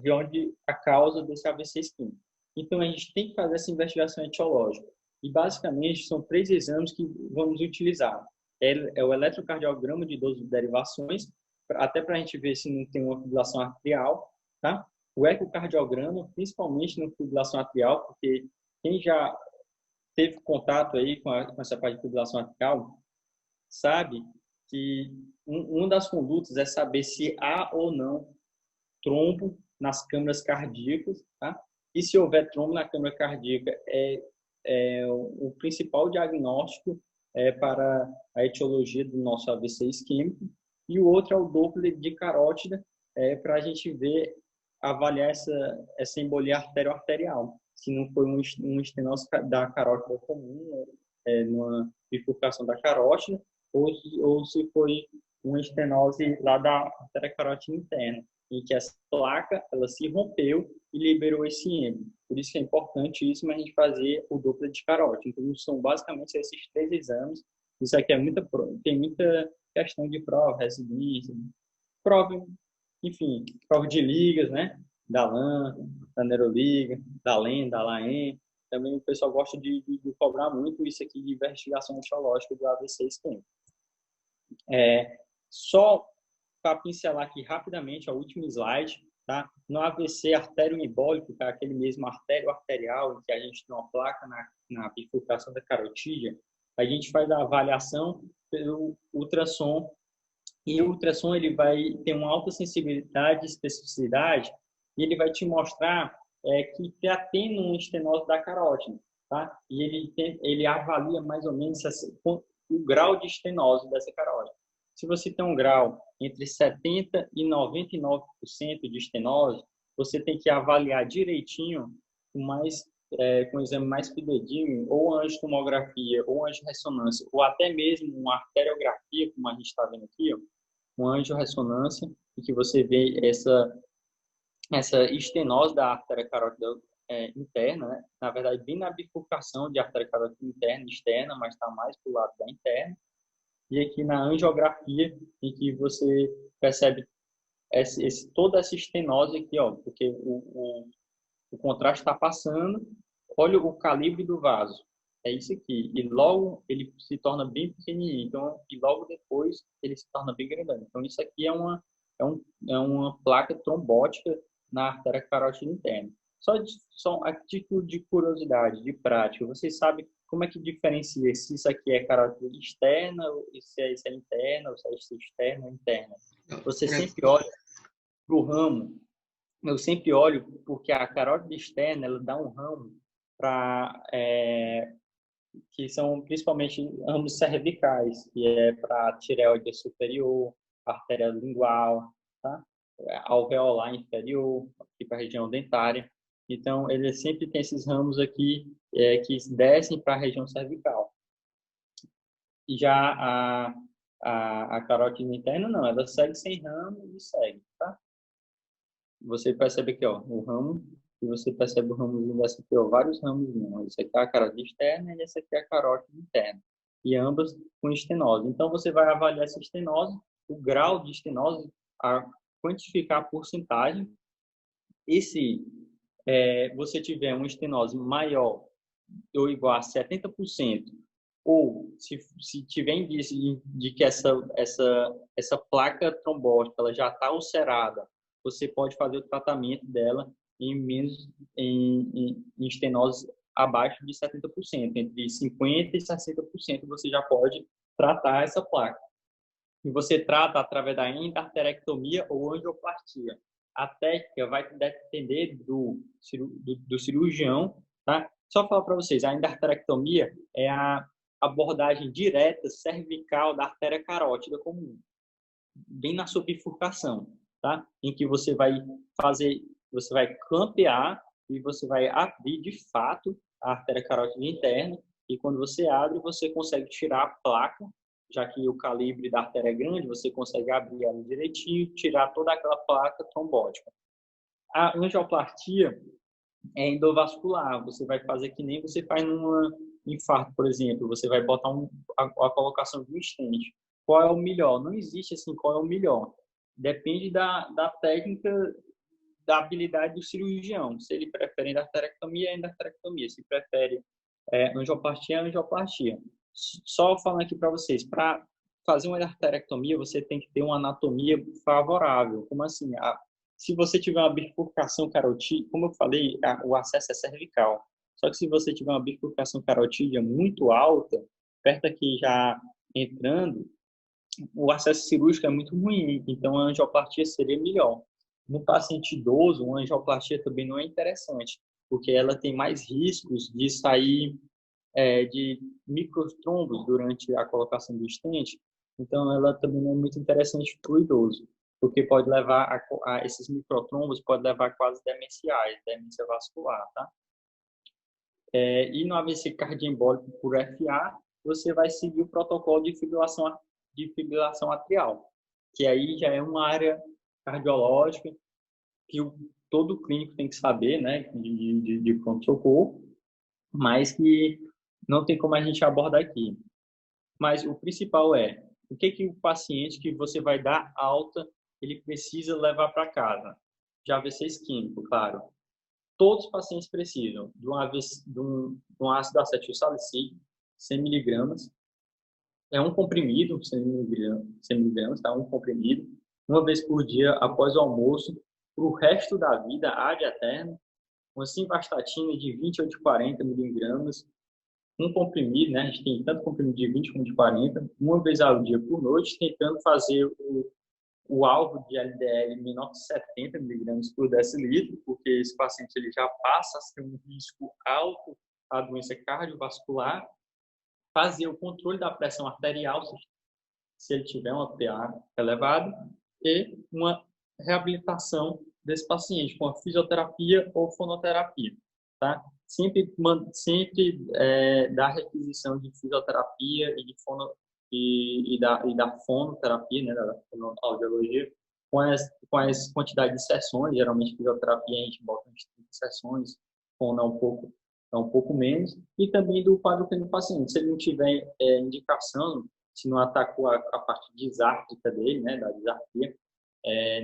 de onde a causa desse AVC isquêmico. Então, a gente tem que fazer essa investigação etiológica. E, basicamente, são 3 exames que vamos utilizar. É o eletrocardiograma de 12 derivações, até para a gente ver se não tem uma fibrilação arterial, tá? O ecocardiograma, principalmente na fibrilação atrial, porque quem já teve contato aí com essa parte de fibrilação atrial sabe que uma das condutas é saber se há ou não trombo nas câmaras cardíacas, tá? E se houver trombo na câmara cardíaca, o principal diagnóstico para a etiologia do nosso AVC isquêmico. E o outro é o Doppler de carótida, para a gente ver, avaliar essa embolia arterial. Se não foi um estenose da carótida comum, numa bifurcação da carótida, ou se foi uma estenose lá da artéria carótida interna, em que essa placa ela se rompeu e liberou esse êmbolo. Por isso que é importantíssimo a gente fazer o Doppler de carótida. Então, são basicamente esses 3 exames. Isso aqui tem muita questão de prova, residência, prova, enfim, prova de ligas, né? Da LAN, da Neuroliga, da LEN, da LAEN. Também o pessoal gosta de cobrar muito isso aqui de investigação etiológica do AVC isquêmico. Só para pincelar aqui rapidamente, o último slide, tá? No AVC artério-embólico, que é aquele mesmo artério-arterial, em que a gente tem uma placa na bifurcação da carotídea, a gente faz a avaliação pelo ultrassom, e o ultrassom ele vai ter uma alta sensibilidade e especificidade, e ele vai te mostrar que está tendo uma estenose da carótida, tá? E ele avalia mais ou menos o grau de estenose dessa carótida. Se você tem um grau entre 70% e 99% de estenose, você tem que avaliar direitinho com o exame mais fidedigno, ou angiotomografia, ou angiorressonância, ou até mesmo uma arteriografia, como a gente está vendo aqui, ó, uma angiorressonância, em que você vê essa estenose da artéria carótida interna, né? Na verdade, bem na bifurcação de artéria carótida interna e externa, mas está mais para o lado da interna. E aqui na angiografia, em que você percebe toda essa estenose aqui, ó, porque o contraste está passando, olha o calibre do vaso, é isso aqui, e logo ele se torna bem pequenininho, então, e logo depois ele se torna bem grandão. Então, isso aqui é uma placa trombótica na artéria carótida interna. Só a título de curiosidade, de prática, vocês sabem como é que diferencia se isso aqui é carótida externa, ou se é interna, ou se é externa ou interna? Você sempre olha para o ramo. Eu sempre olho porque a carótida externa ela dá um ramo que são principalmente ramos cervicais, que é para a tireoide superior, artéria lingual, tá? Alveolar inferior, aqui para a região dentária. Então, ele sempre tem esses ramos aqui que descem para a região cervical. E já a carótida interna, não, ela segue sem ramo e segue, tá? Você percebe aqui, ó, o ramo e você percebe o ramozinho dessa aqui, ó, vários ramozinhos. Esse aqui é a carótida externa e essa aqui é a carótida interna. E ambas com estenose. Então, você vai avaliar essa estenose, o grau de estenose, a quantificar a porcentagem. E se você tiver uma estenose maior ou igual a 70%, ou se tiver indício de que essa placa trombótica ela já está ulcerada, você pode fazer o tratamento dela em estenose abaixo de 70%, entre 50% e 60% você já pode tratar essa placa. E você trata através da endarterectomia ou angioplastia. A técnica vai depender do cirurgião, tá? Só falar para vocês, a endarterectomia é a abordagem direta cervical da artéria carótida comum, bem na sua bifurcação, tá? Em que você vai clampear e você vai abrir de fato a artéria carótida interna, e quando você abre, você consegue tirar a placa, já que o calibre da artéria é grande, você consegue abrir ela direitinho e tirar toda aquela placa trombótica. A angioplastia é endovascular, você vai fazer que nem você faz num infarto, por exemplo, você vai botar a colocação de um stent. Qual é o melhor? Não existe assim qual é o melhor. Depende da técnica, da habilidade do cirurgião. Se ele prefere endarterectomia, é endarterectomia. Se prefere angioplastia, é angioplastia. Só falando aqui para vocês, para fazer uma endarterectomia, você tem que ter uma anatomia favorável. Como assim? Se você tiver uma bifurcação carotídea, como eu falei, o acesso é cervical. Só que se você tiver uma bifurcação carotídea muito alta, perto aqui já entrando, o acesso cirúrgico é muito ruim. Então, a angioplastia seria melhor. No paciente idoso, uma angioplastia também não é interessante, porque ela tem mais riscos de sair de microtrombos durante a colocação do stent. Então, ela também não é muito interessante para o idoso, porque pode levar esses microtrombos pode levar a quase demenciais, demência vascular, tá? E no AVC cardioembólico por FA, você vai seguir o protocolo de fibrilação atrial, que aí já é uma área cardiológica que todo clínico tem que saber, né, de pronto-socorro, mas que não tem como a gente abordar aqui. Mas o principal o que o paciente que você vai dar alta, ele precisa levar para casa? De AVC isquêmico, claro. Todos os pacientes precisam de um ácido acetilsalicílico, 100 mg. É um comprimido, 100 mg, tá? Um comprimido, uma vez por dia após o almoço, para o resto da vida, ad eterno. Uma simvastatina de 20 ou de 40 mg. Um comprimido, né? A gente tem tanto comprimido de 20 como de 40, uma vez ao dia por noite, tentando fazer o alvo de LDL menor que 70 mg por decilitro, porque esse paciente ele já passa a ter um risco alto à doença cardiovascular. Fazer o controle da pressão arterial, se ele tiver uma PA elevada, e uma reabilitação desse paciente com a fisioterapia ou fonoterapia, tá? Sempre dar requisição de fisioterapia e da fonoterapia, né, da fonoaudiologia, com as quantidades de sessões. Geralmente fisioterapia a gente bota umas 30 sessões, fono um pouco menos, e também do quadro clínico do paciente. Se ele não tiver indicação, se não atacou a parte disártica dele, né, da disarquia,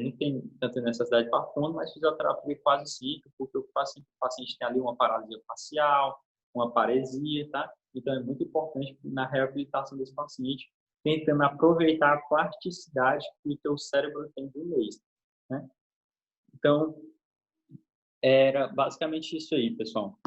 não tem tanta necessidade para fono, mas fisioterapia quase cita, porque o paciente tem ali uma paralisia facial, uma paresia, tá? Então, é muito importante na reabilitação desse paciente, tentando aproveitar a plasticidade que o teu cérebro tem do laser, né? Então, era basicamente isso aí, pessoal.